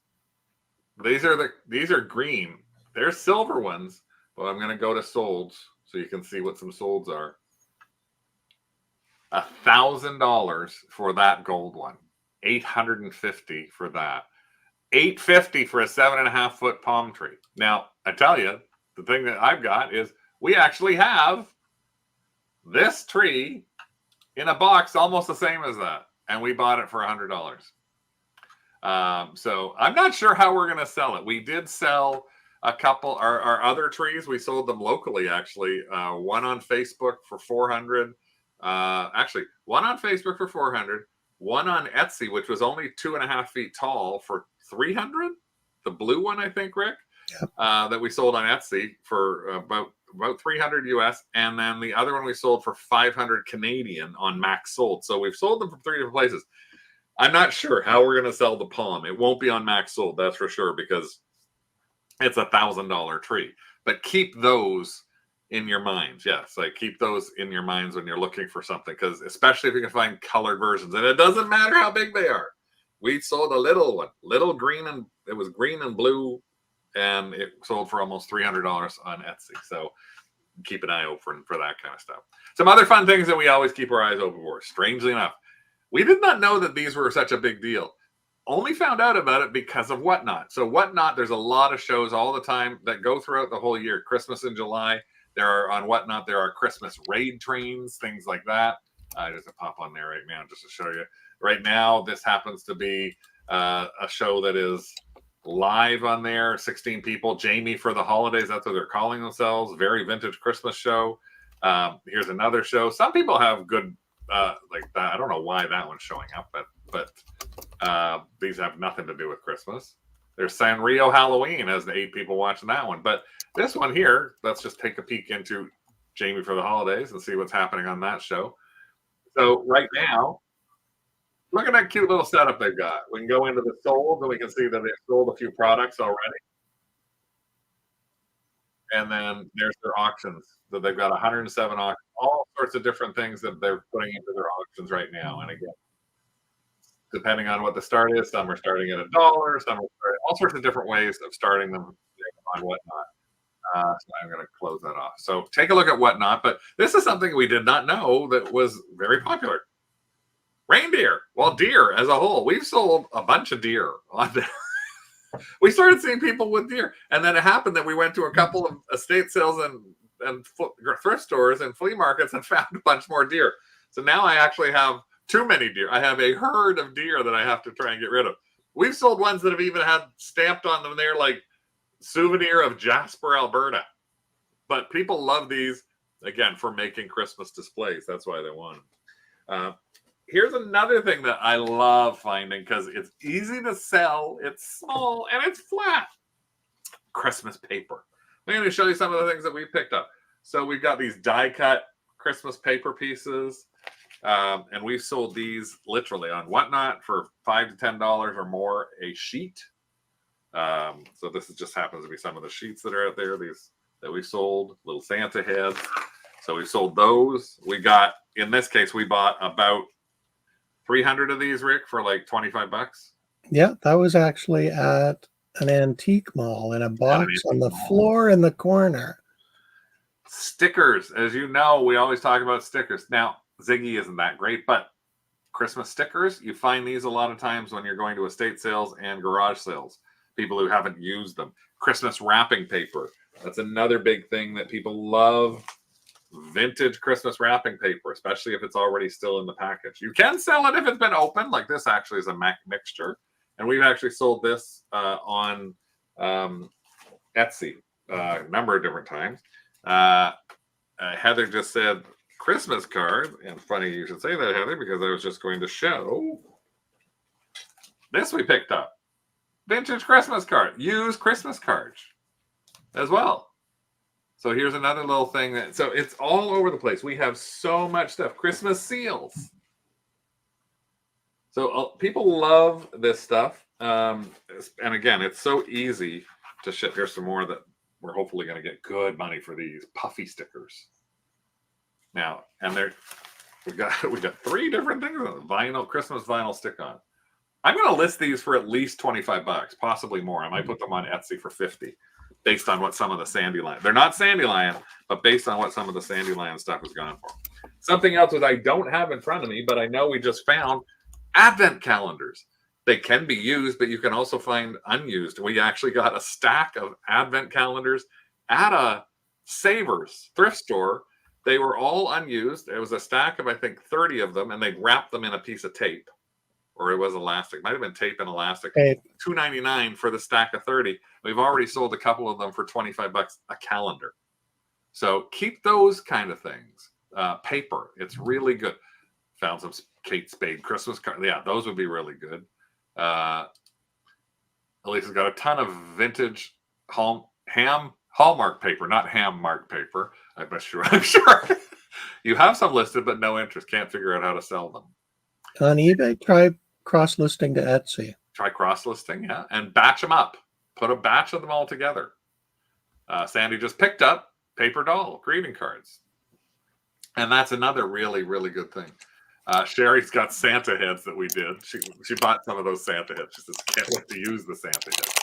These are green. There's silver ones, but I'm going to go to solds so you can see what some solds are. $1,000 for that gold one. $850 for that. $850 for a 7.5 foot palm tree. Now, I tell you, the thing that I've got is we actually have this tree in a box almost the same as that, and we bought it for $100. So I'm not sure how we're going to sell it. We did sell a couple, our other trees. We sold them locally, actually. One on Facebook for $400. Actually, one on Facebook for $400. One on Etsy, which was only 2.5 feet tall, for $300. The blue one, I think, Rick, Yep. That we sold on Etsy for about $300 US, and then the other one we sold for $500 Canadian on Max Sold. So we've sold them from 3 different places. I'm not sure how we're going to sell the palm. It won't be on Max Sold, that's for sure, because it's a $1,000 tree. But keep those in your minds. Yes, like keep those in your minds when you're looking for something, because especially if you can find colored versions, and it doesn't matter how big they are. We sold a little one, little green, and it was green and blue, and it sold for almost $300 on Etsy. So keep an eye open for that kind of stuff. Some other fun things that we always keep our eyes open for. Strangely enough, we did not know that these were such a big deal. Only found out about it because of Whatnot. So Whatnot, there's a lot of shows all the time that go throughout the whole year. Christmas in July, there are on Whatnot, there are Christmas raid trains, things like that. Just to pop on there right now just to show you. Right now, this happens to be a show that is live on there. 16 people. Jamie for the Holidays, that's what they're calling themselves. Very vintage Christmas show. Here's another show. Some people have good like that. I don't know why that one's showing up, but these have nothing to do with Christmas. There's Sanrio Halloween, as the 8 people watching that one. But this one here, let's just take a peek into Jamie for the Holidays and see what's happening on that show. So right now, look at that cute little setup they've got. We can go into the sold, and we can see that they've sold a few products already. And then there's their auctions. So they've got 107 auctions, all sorts of different things that they're putting into their auctions right now. And again, depending on what the start is, some are starting at $1, some are starting all sorts of different ways of starting them on Whatnot. So I'm going to close that off. So take a look at Whatnot. But this is something we did not know that was very popular. Reindeer. Well, deer as a whole. We've sold a bunch of deer on there. We started seeing people with deer. And then it happened that we went to a couple of estate sales and thrift stores and flea markets and found a bunch more deer. So now I actually have too many deer. I have a herd of deer that I have to try and get rid of. We've sold ones that have even had stamped on them. They're like souvenir of Jasper, Alberta. But people love these, again, for making Christmas displays. That's why they want them. Here's another thing that I love finding because it's easy to sell, it's small, and it's flat. Christmas paper. I'm going to show you some of the things that we picked up. So we've got these die-cut Christmas paper pieces, and we've sold these literally on Whatnot for $5 to $10 or more a sheet. So this just happens to be some of the sheets that are out there, these that we sold, little Santa heads. So we sold those. We got, in this case, we bought about 300 of these, Rick, for like $25. Yeah, that was actually at an antique mall in a box on the floor in the corner. Stickers. As you know, we always talk about stickers. Now, Ziggy isn't that great, but Christmas stickers, you find these a lot of times when you're going to estate sales and garage sales. People who haven't used them. Christmas wrapping paper. That's another big thing that people love. Vintage Christmas wrapping paper, especially if it's already still in the package. You can sell it if it's been open. Like this actually is a mixture. And we've actually sold this on Etsy a number of different times. Heather just said Christmas card, and funny you should say that, Heather, because I was just going to show this we picked up. Vintage Christmas card, used Christmas cards as well. So here's another little thing so it's all over the place. We have so much stuff. Christmas seals. So people love this stuff. And again, it's so easy to ship. Here's some more that we're hopefully going to get good money for these puffy stickers. Now, and we got 3 different things. Vinyl, Christmas vinyl stick-on. I'm going to list these for at least $25, possibly more. I might put them on Etsy for $50, based on what some of the Sandylion. They're not Sandylion, but based on what some of the Sandylion stuff has gone for. Something else that I don't have in front of me, but I know we just found Advent calendars. They can be used, but you can also find unused. We actually got a stack of Advent calendars at a Savers thrift store. They were all unused. It was a stack of, I think, 30 of them, and they wrapped them in a piece of tape. Or it was elastic. Might have been tape and elastic. $2.99 for the stack of 30. We've already sold a couple of them for $25 a calendar. So keep those kind of things. Paper, it's really good. Found some Kate Spade Christmas cards. Yeah, those would be really good. Elisa's got a ton of vintage Hallmark paper, not ham mark paper. I'm sure you have some listed, but no interest. Can't figure out how to sell them. On eBay, try cross-listing to Etsy. Try cross-listing, yeah, and batch them up. Put a batch of them all together. Sandy just picked up paper doll greeting cards, and that's another really, really good thing. Sherry's got Santa heads that we did. She bought some of those Santa heads. She says, can't wait to use the Santa heads.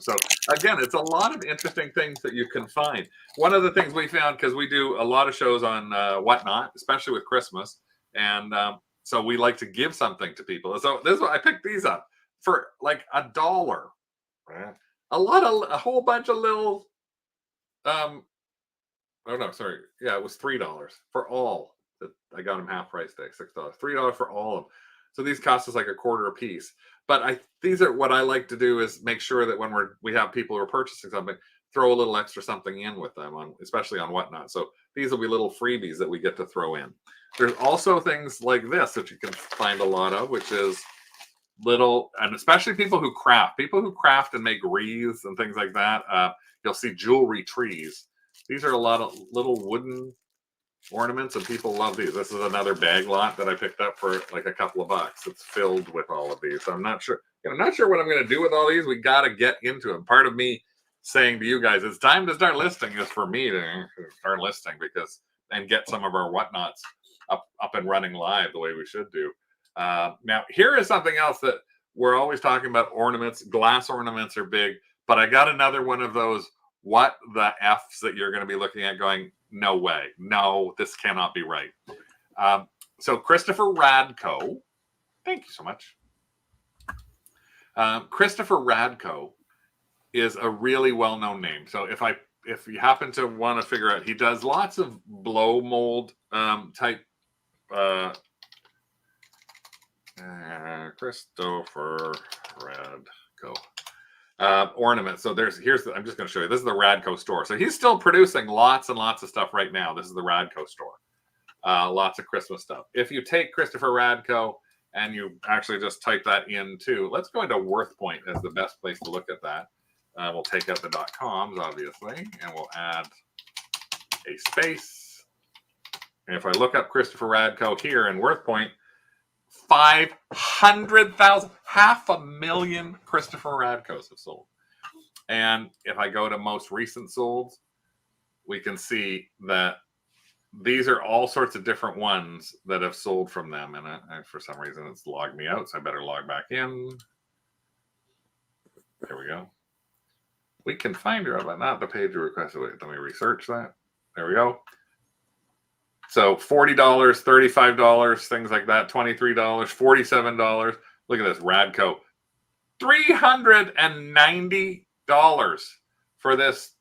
So again, it's a lot of interesting things that you can find. One of the things we found, because we do a lot of shows on Whatnot, especially with Christmas, and so we like to give something to people. So this is what I picked these up for like $1. Right? A whole bunch of little oh no, sorry. Yeah, it was $3 for all. I got them half price day, $6. $3 for all of them. So these cost us like a quarter a piece. But these are what I like to do is make sure that when we have people who are purchasing something, throw a little extra something in with them, especially on Whatnot. So these will be little freebies that we get to throw in. There's also things like this that you can find a lot of, which is little, and especially people who craft and make wreaths and things like that. You'll see jewelry trees. These are a lot of little wooden ornaments, and people love these. This is another bag lot that I picked up for like a couple of bucks. It's filled with all of these. So I'm not sure what I'm going to do with all these. We got to get into them. Part of me saying to you guys, it's time to start listing is for me to start listing and get some of our Whatnots up and running live the way we should do. Now, here is something else that we're always talking about. Ornaments. Glass ornaments are big, but I got another one of those what the F's that you're going to be looking at going, no way. No, this cannot be right. So Christopher Radko, thank you so much. Christopher Radko is a really well-known name. So if you happen to want to figure out, he does lots of blow mold type Christopher Radko ornaments. So I'm just going to show you. This is the Radko store. So he's still producing lots and lots of stuff right now. This is the Radko store. Lots of Christmas stuff. If you take Christopher Radko and you actually just type that in too, let's go into Worthpoint as the best place to look at that. We'll take out the .coms, obviously, and we'll add a space. And if I look up Christopher Radko here in Worthpoint, 500,000, 500,000 Christopher Radkos have sold. And if I go to most recent solds, we can see that these are all sorts of different ones that have sold from them. And for some reason, it's logged me out, so I better log back in. There we go. We can find her, but not the page you requested. Wait, let me research that. There we go. So $40, $35, things like that, $23, $47. Look at this, Radko. $390 for this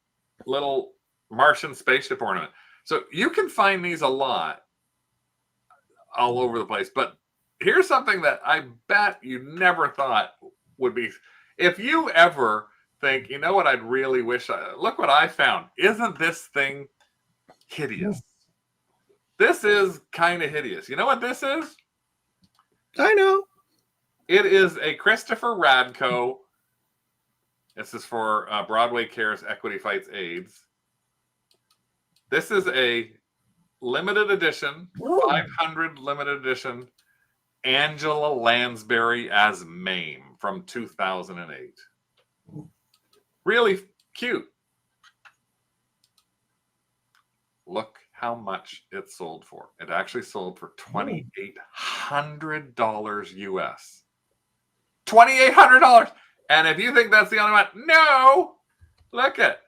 little Martian spaceship ornament. So you can find these a lot all over the place. But here's something that I bet you never thought would be. If you ever think, you know what, I'd really wish look what I found. Isn't this thing hideous? This is kind of hideous. You know what this is? I know. It is a Christopher Radko. This is for Broadway Cares Equity Fights AIDS. This is a limited edition, 500 limited edition, Angela Lansbury as Mame from 2008. Really cute. Look how much it sold for. It actually sold for $2,800 US. $2,800. And if you think that's the only one, no. Look at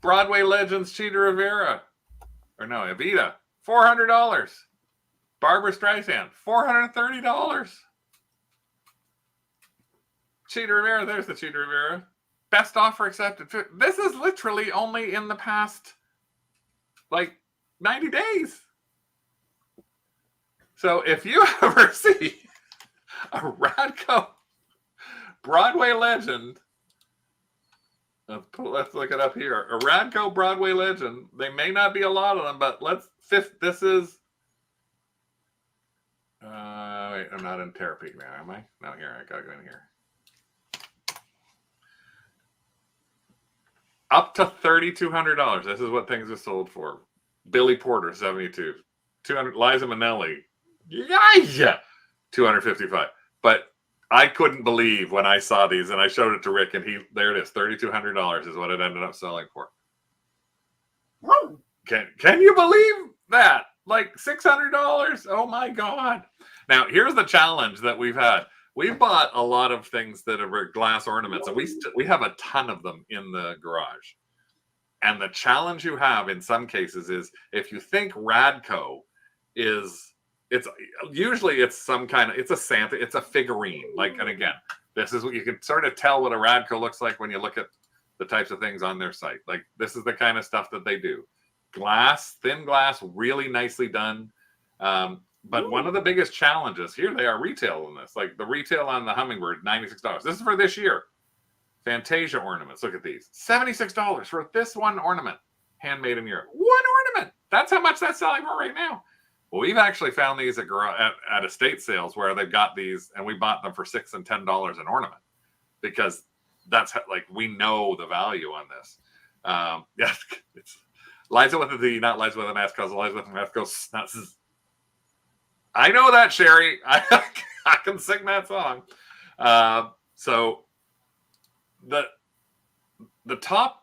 Broadway legends Cheetah Rivera. Or no, Evita. $400. Barbara Streisand. $430. Cheetah Rivera. There's the Cheetah Rivera. Best offer accepted. This is literally only in the past, like, 90 days. So if you ever see a Radko Broadway legend, let's look it up here. A Radko Broadway legend. They may not be a lot of them, but this is. Wait, I'm not in Terapeak now, am I? No, here I gotta go in here. Up to $3,200. This is what things are sold for. Billy Porter, 72. 200. Liza Minnelli, yeah, 255. But I couldn't believe when I saw these, and I showed it to Rick, and there it is, $3,200 is what it ended up selling for. Can you believe that? Like $600? Oh my God! Now here's the challenge that we've had. We've bought a lot of things that are glass ornaments, and we have a ton of them in the garage. And the challenge you have in some cases is if you think Radko is. It's usually some kind of, it's a Santa, it's a figurine. Like, and again, this is what you can sort of tell what a Radko looks like when you look at the types of things on their site. Like, this is the kind of stuff that they do. Glass, thin glass, really nicely done. But one of the biggest challenges here, they are retail in this. Like the retail on the Hummingbird, $96. This is for this year. Fantasia ornaments. Look at these. $76 for this one ornament, handmade in Europe. One ornament. That's how much that's selling for right now. Well, we've actually found these at estate sales where they've got these, and we bought them for $6 and $10 an ornament because that's how, like, we know the value on this. Yeah, it's Liza with a D, not Liza with an S, because Liza with an F goes nuts. I know that, Sherry. I can sing that song. So the top.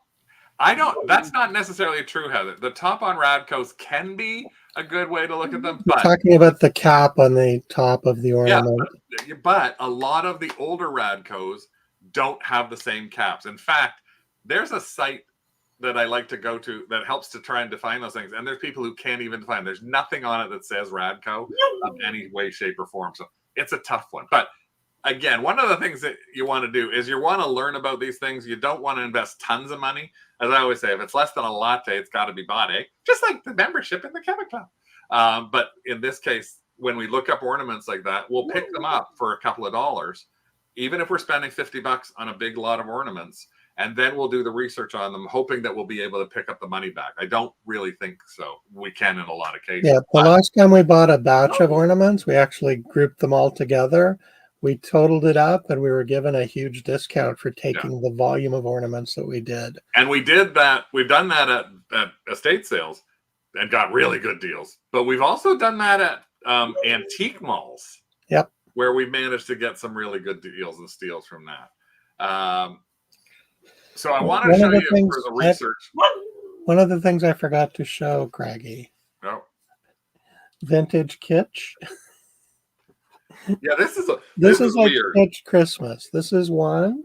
That's not necessarily true, Heather. The top on Radkos can be a good way to look at them. But talking about the cap on the top of the ornament. Yeah, but a lot of the older Radkos don't have the same caps. In fact, there's a site that I like to go to that helps to try and define those things. And there's people who can't even define. There's nothing on it that says Radko of any way, shape, or form. So it's a tough one. But again, one of the things that you want to do is you want to learn about these things. You don't want to invest tons of money. As I always say, if it's less than a latte, it's got to be bought, eh? Just like the membership in the Kennel Club. But in this case, when we look up ornaments like that, we'll pick them up for a couple of dollars, even if we're spending $50 on a big lot of ornaments, and then we'll do the research on them, hoping that we'll be able to pick up the money back. I don't really think so. We can in a lot of cases. Yeah, the last time we bought a batch of ornaments, we actually grouped them all together. We totaled it up, and we were given a huge discount for taking the volume of ornaments that we did. And we did that. We've done that at estate sales and got really good deals. But we've also done that at antique malls. Yep. Where we managed to get some really good deals and steals from that. So I want to show you for the research. One of the things I forgot to show, Craggy. Oh. Vintage kitsch. Yeah, this is like weird. kitsch Christmas. This is one.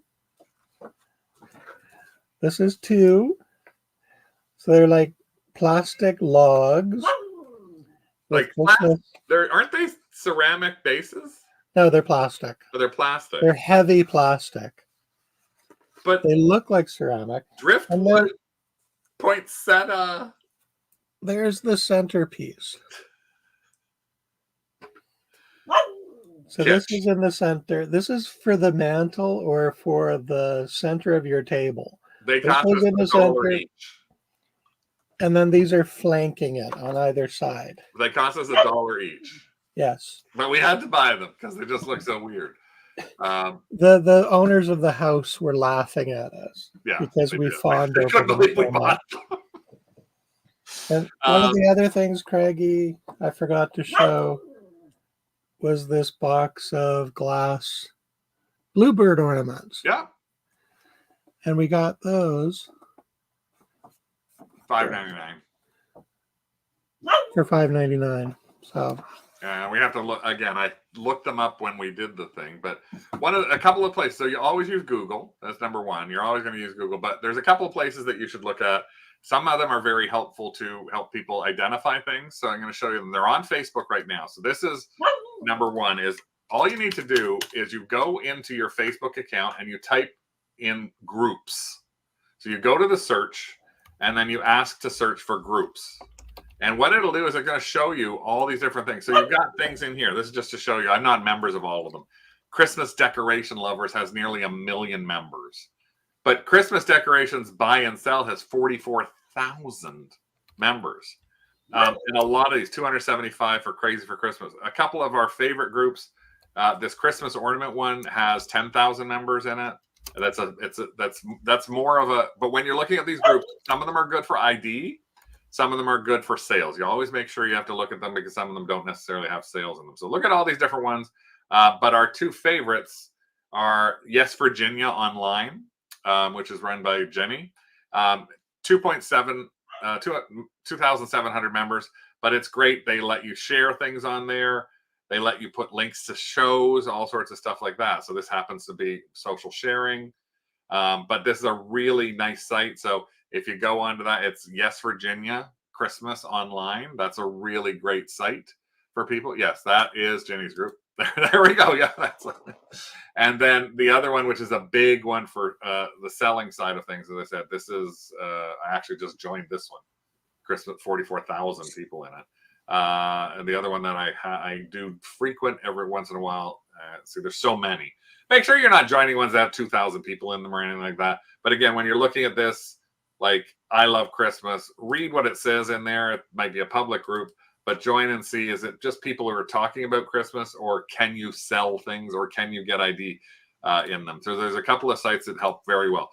This is two. So they're like plastic logs. Like aren't they ceramic bases? No, they're plastic. Oh, they're plastic. They're heavy plastic. But they look like ceramic. Driftwood, poinsettia. There's the centerpiece. So this is in the center. This is for the mantle or for the center of your table. They This cost goes us in the $1 center, each. and then these are flanking it on either side. They cost us $1 each. Yes. But we had to buy them because they just look so weird. The owners of the house were laughing at us because we fawned I over couldn't them believe we so bought much. them. And one of the other things, Craigie, I forgot to show was this box of glass bluebird ornaments. Yeah. And we got those $5.99 for $5.99. So we have to look again. I looked them up when we did the thing, but a couple of places. So you always use Google. That's number one. You're always going to use Google, but there's a couple of places that you should look at. Some of them are very helpful to help people identify things. So I'm going to show you them. They're on Facebook right now. So this is number one. Is all you need to do is you go into your Facebook account and you type in groups. So you go to the search and then you ask to search for groups. And what it'll do is it's going to show you all these different things. So you've got things in here. This is just to show you. I'm not members of all of them. Christmas Decoration Lovers has nearly 1 million members. But Christmas Decorations Buy and Sell has 44,000 members. And a lot of these, 275 for Crazy for Christmas. A couple of our favorite groups, this Christmas Ornament one has 10,000 members in it. That's more of a, but when you're looking at these groups, some of them are good for ID. Some of them are good for sales. You always make sure you have to look at them because some of them don't necessarily have sales in them. So look at all these different ones. But our two favorites are Yes Virginia Online, which is run by Jenny. 2,700 members, but it's great. They let you share things on there. They let you put links to shows, all sorts of stuff like that. So this happens to be social sharing. But this is a really nice site. So if you go onto that, it's Yes Virginia Christmas Online. That's a really great site for people. Yes, that is Jenny's group. There we go. Yeah, and then the other one, which is a big one for the selling side of things, as I said, this is I actually just joined this one. Christmas, 44,000 people in it. And the other one that I do frequent every once in a while. See, there's so many. Make sure you're not joining ones that have 2,000 people in them or anything like that. But again, when you're looking at this, like I love Christmas, read what it says in there. It might be a public group, but join and see, is it just people who are talking about Christmas, or can you sell things, or can you get ID in them? So there's a couple of sites that help very well.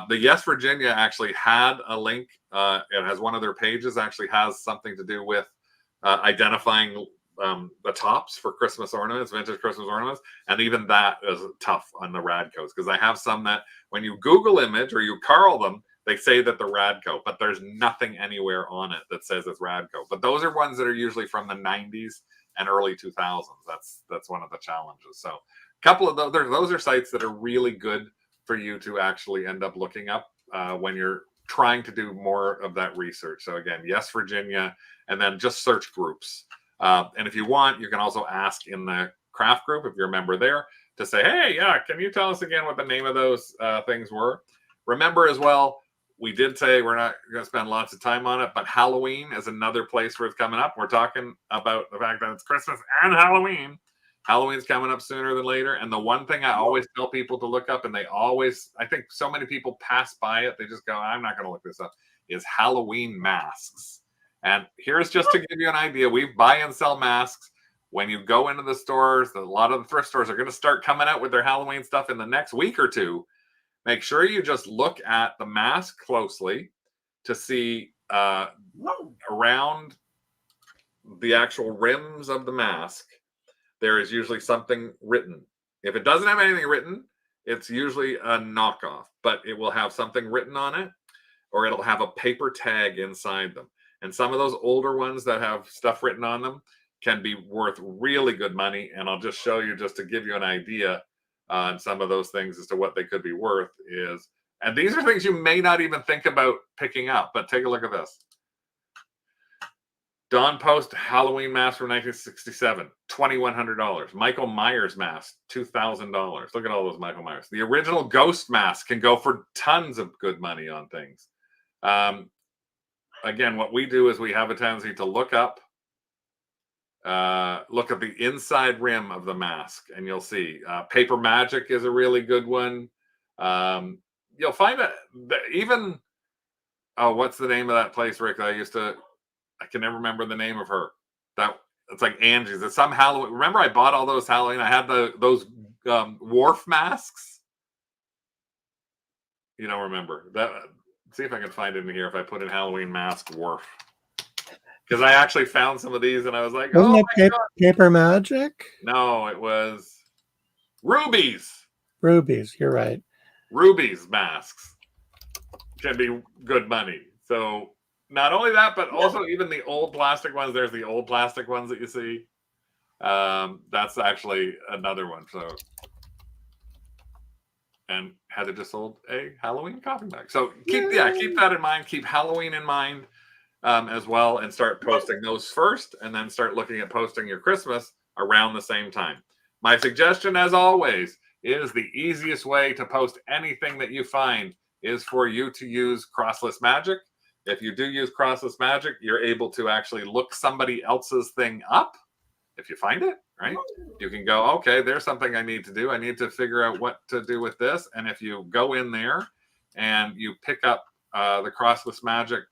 The Yes Virginia actually had a link. It has one of their pages actually has something to do with identifying the tops for Christmas ornaments, vintage Christmas ornaments. And even that is tough on the Radcos, because I have some that when you Google image or you Carl them, they say that the Radco, but there's nothing anywhere on it that says it's Radco. But those are ones that are usually from the 90s and early 2000s. That's one of the challenges. So a couple of those are sites that are really good for you to actually end up looking up when you're trying to do more of that research. So again, Yes Virginia, and then just search groups. And if you want, you can also ask in the craft group, if you're a member there, to say, hey, yeah, can you tell us again what the name of those things were? Remember as well, we did say we're not going to spend lots of time on it, but Halloween is another place where it's coming up. We're talking about the fact that it's Christmas and Halloween. Halloween's coming up sooner than later. And the one thing I always tell people to look up, and they always, I think so many people pass by it, they just go, I'm not going to look this up, is Halloween masks. And here's just to give you an idea, we buy and sell masks. When you go into the stores, a lot of the thrift stores are going to start coming out with their Halloween stuff in the next week or two. Make sure you just look at the mask closely to see around the actual rims of the mask, there is usually something written. If it doesn't have anything written, it's usually a knockoff, but it will have something written on it, or it'll have a paper tag inside them. And some of those older ones that have stuff written on them can be worth really good money. And I'll just show you, just to give you an idea on some of those things as to what they could be worth is, and these are things you may not even think about picking up, but take a look at this. Don Post Halloween mask from 1967, $2,100. Michael Myers mask, $2,000. Look at all those Michael Myers. The original Ghost mask can go for tons of good money on things. Again, what we do is we have a tendency to look up look at the inside rim of the mask, and you'll see. Paper Magic is a really good one. You'll find that even. Oh, what's the name of that place, Rick? I can never remember the name of her. It's like Angie's. It's some Halloween. Remember, I bought all those Halloween. I had those Wharf masks. You don't remember that? See if I can find it in here. If I put in Halloween mask Wharf, because I actually found some of these, and I was like, Wasn't "Oh it my God!" Paper Magic? No, it was Rubies. Rubies. You're right. Rubies masks can be good money. So not only that, but also even the old plastic ones. There's the old plastic ones that you see. That's actually another one. So, and Heather just sold a Halloween coffee bag. So keep that in mind. Keep Halloween in mind as well, and start posting those first, and then start looking at posting your Christmas around the same time. My suggestion, as always, is the easiest way to post anything that you find is for you to use Crosslist Magic. If you do use Crosslist Magic, you're able to actually look somebody else's thing up if you find it, right? You can go, okay, there's something I need to do. I need to figure out what to do with this. And if you go in there and you pick up the Crosslist Magic,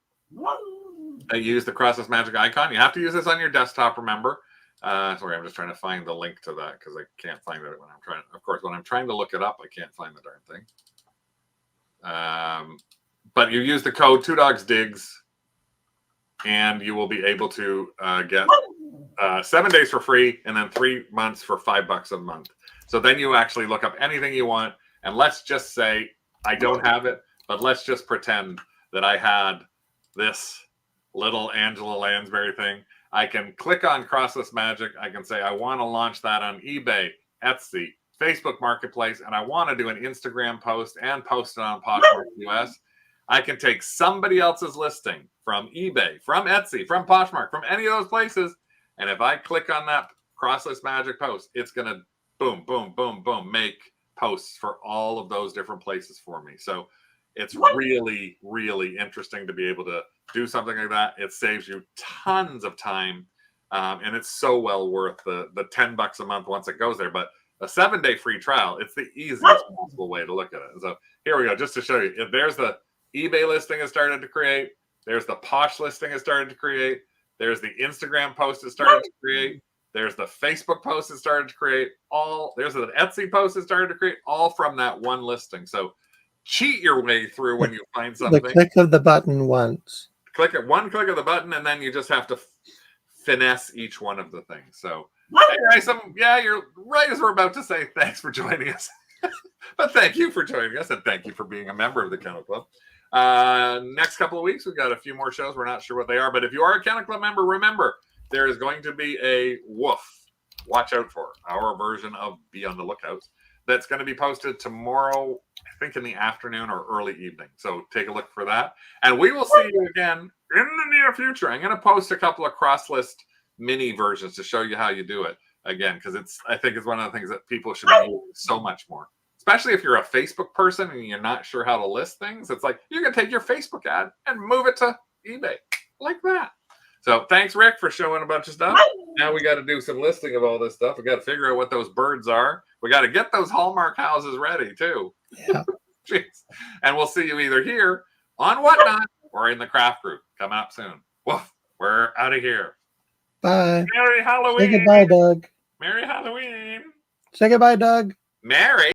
use the Crosslist Magic icon. You have to use this on your desktop, remember. Sorry, I'm just trying to find the link to that because I can't find it when I'm trying. Of course, when I'm trying to look it up, I can't find the darn thing. But you use the code 2dogsdigs, and you will be able to get 7 days for free, and then 3 months for $5 a month. So then you actually look up anything you want, and let's just say I don't have it, but let's just pretend that I had this little Angela Lansbury thing. I can click on Crosslist Magic. I can say I want to launch that on eBay, Etsy, Facebook Marketplace, and I want to do an Instagram post and post it on Poshmark US. I can take somebody else's listing from eBay, from Etsy, from Poshmark, from any of those places, and if I click on that Crosslist Magic post, it's going to boom, boom, boom, boom, make posts for all of those different places for me. So it's really, really interesting to be able to do something like that. It saves you tons of time, and it's so well worth the $10 a month once it goes there. But a 7-day free trial, it's the easiest possible way to look at it. So here we go, just to show you. If there's the eBay listing has started to create, there's the Posh listing has started to create, there's the Instagram post has started to create, there's the Facebook post has started to create, there's an Etsy post has started to create, all from that one listing. So cheat your way through when you find something. The click of the button once. One click of the button, and then you just have to finesse each one of the things. So, you're right as we're about to say thanks for joining us. But thank you for joining us, and thank you for being a member of the Kennel Club. Next couple of weeks, we've got a few more shows. We're not sure what they are, but if you are a Kennel Club member, remember, there is going to be a woof. Watch out for our version of Be on the Lookout. That's going to be posted tomorrow, I think in the afternoon or early evening. So take a look for that. And we will see you again in the near future. I'm going to post a couple of CrossList mini versions to show you how you do it again, because I think it's one of the things that people should be using so much more. Especially if you're a Facebook person and you're not sure how to list things. It's like you can take your Facebook ad and move it to eBay like that. So thanks, Rick, for showing a bunch of stuff. Now we got to do some listing of all this stuff. We got to figure out what those birds are. We got to get those Hallmark houses ready, too. Yeah. Jeez. And we'll see you either here on Whatnot or in the craft group coming up soon. Woof. We're out of here. Bye. Merry Halloween. Say goodbye, Doug. Merry Halloween. Say goodbye, Doug. Merry.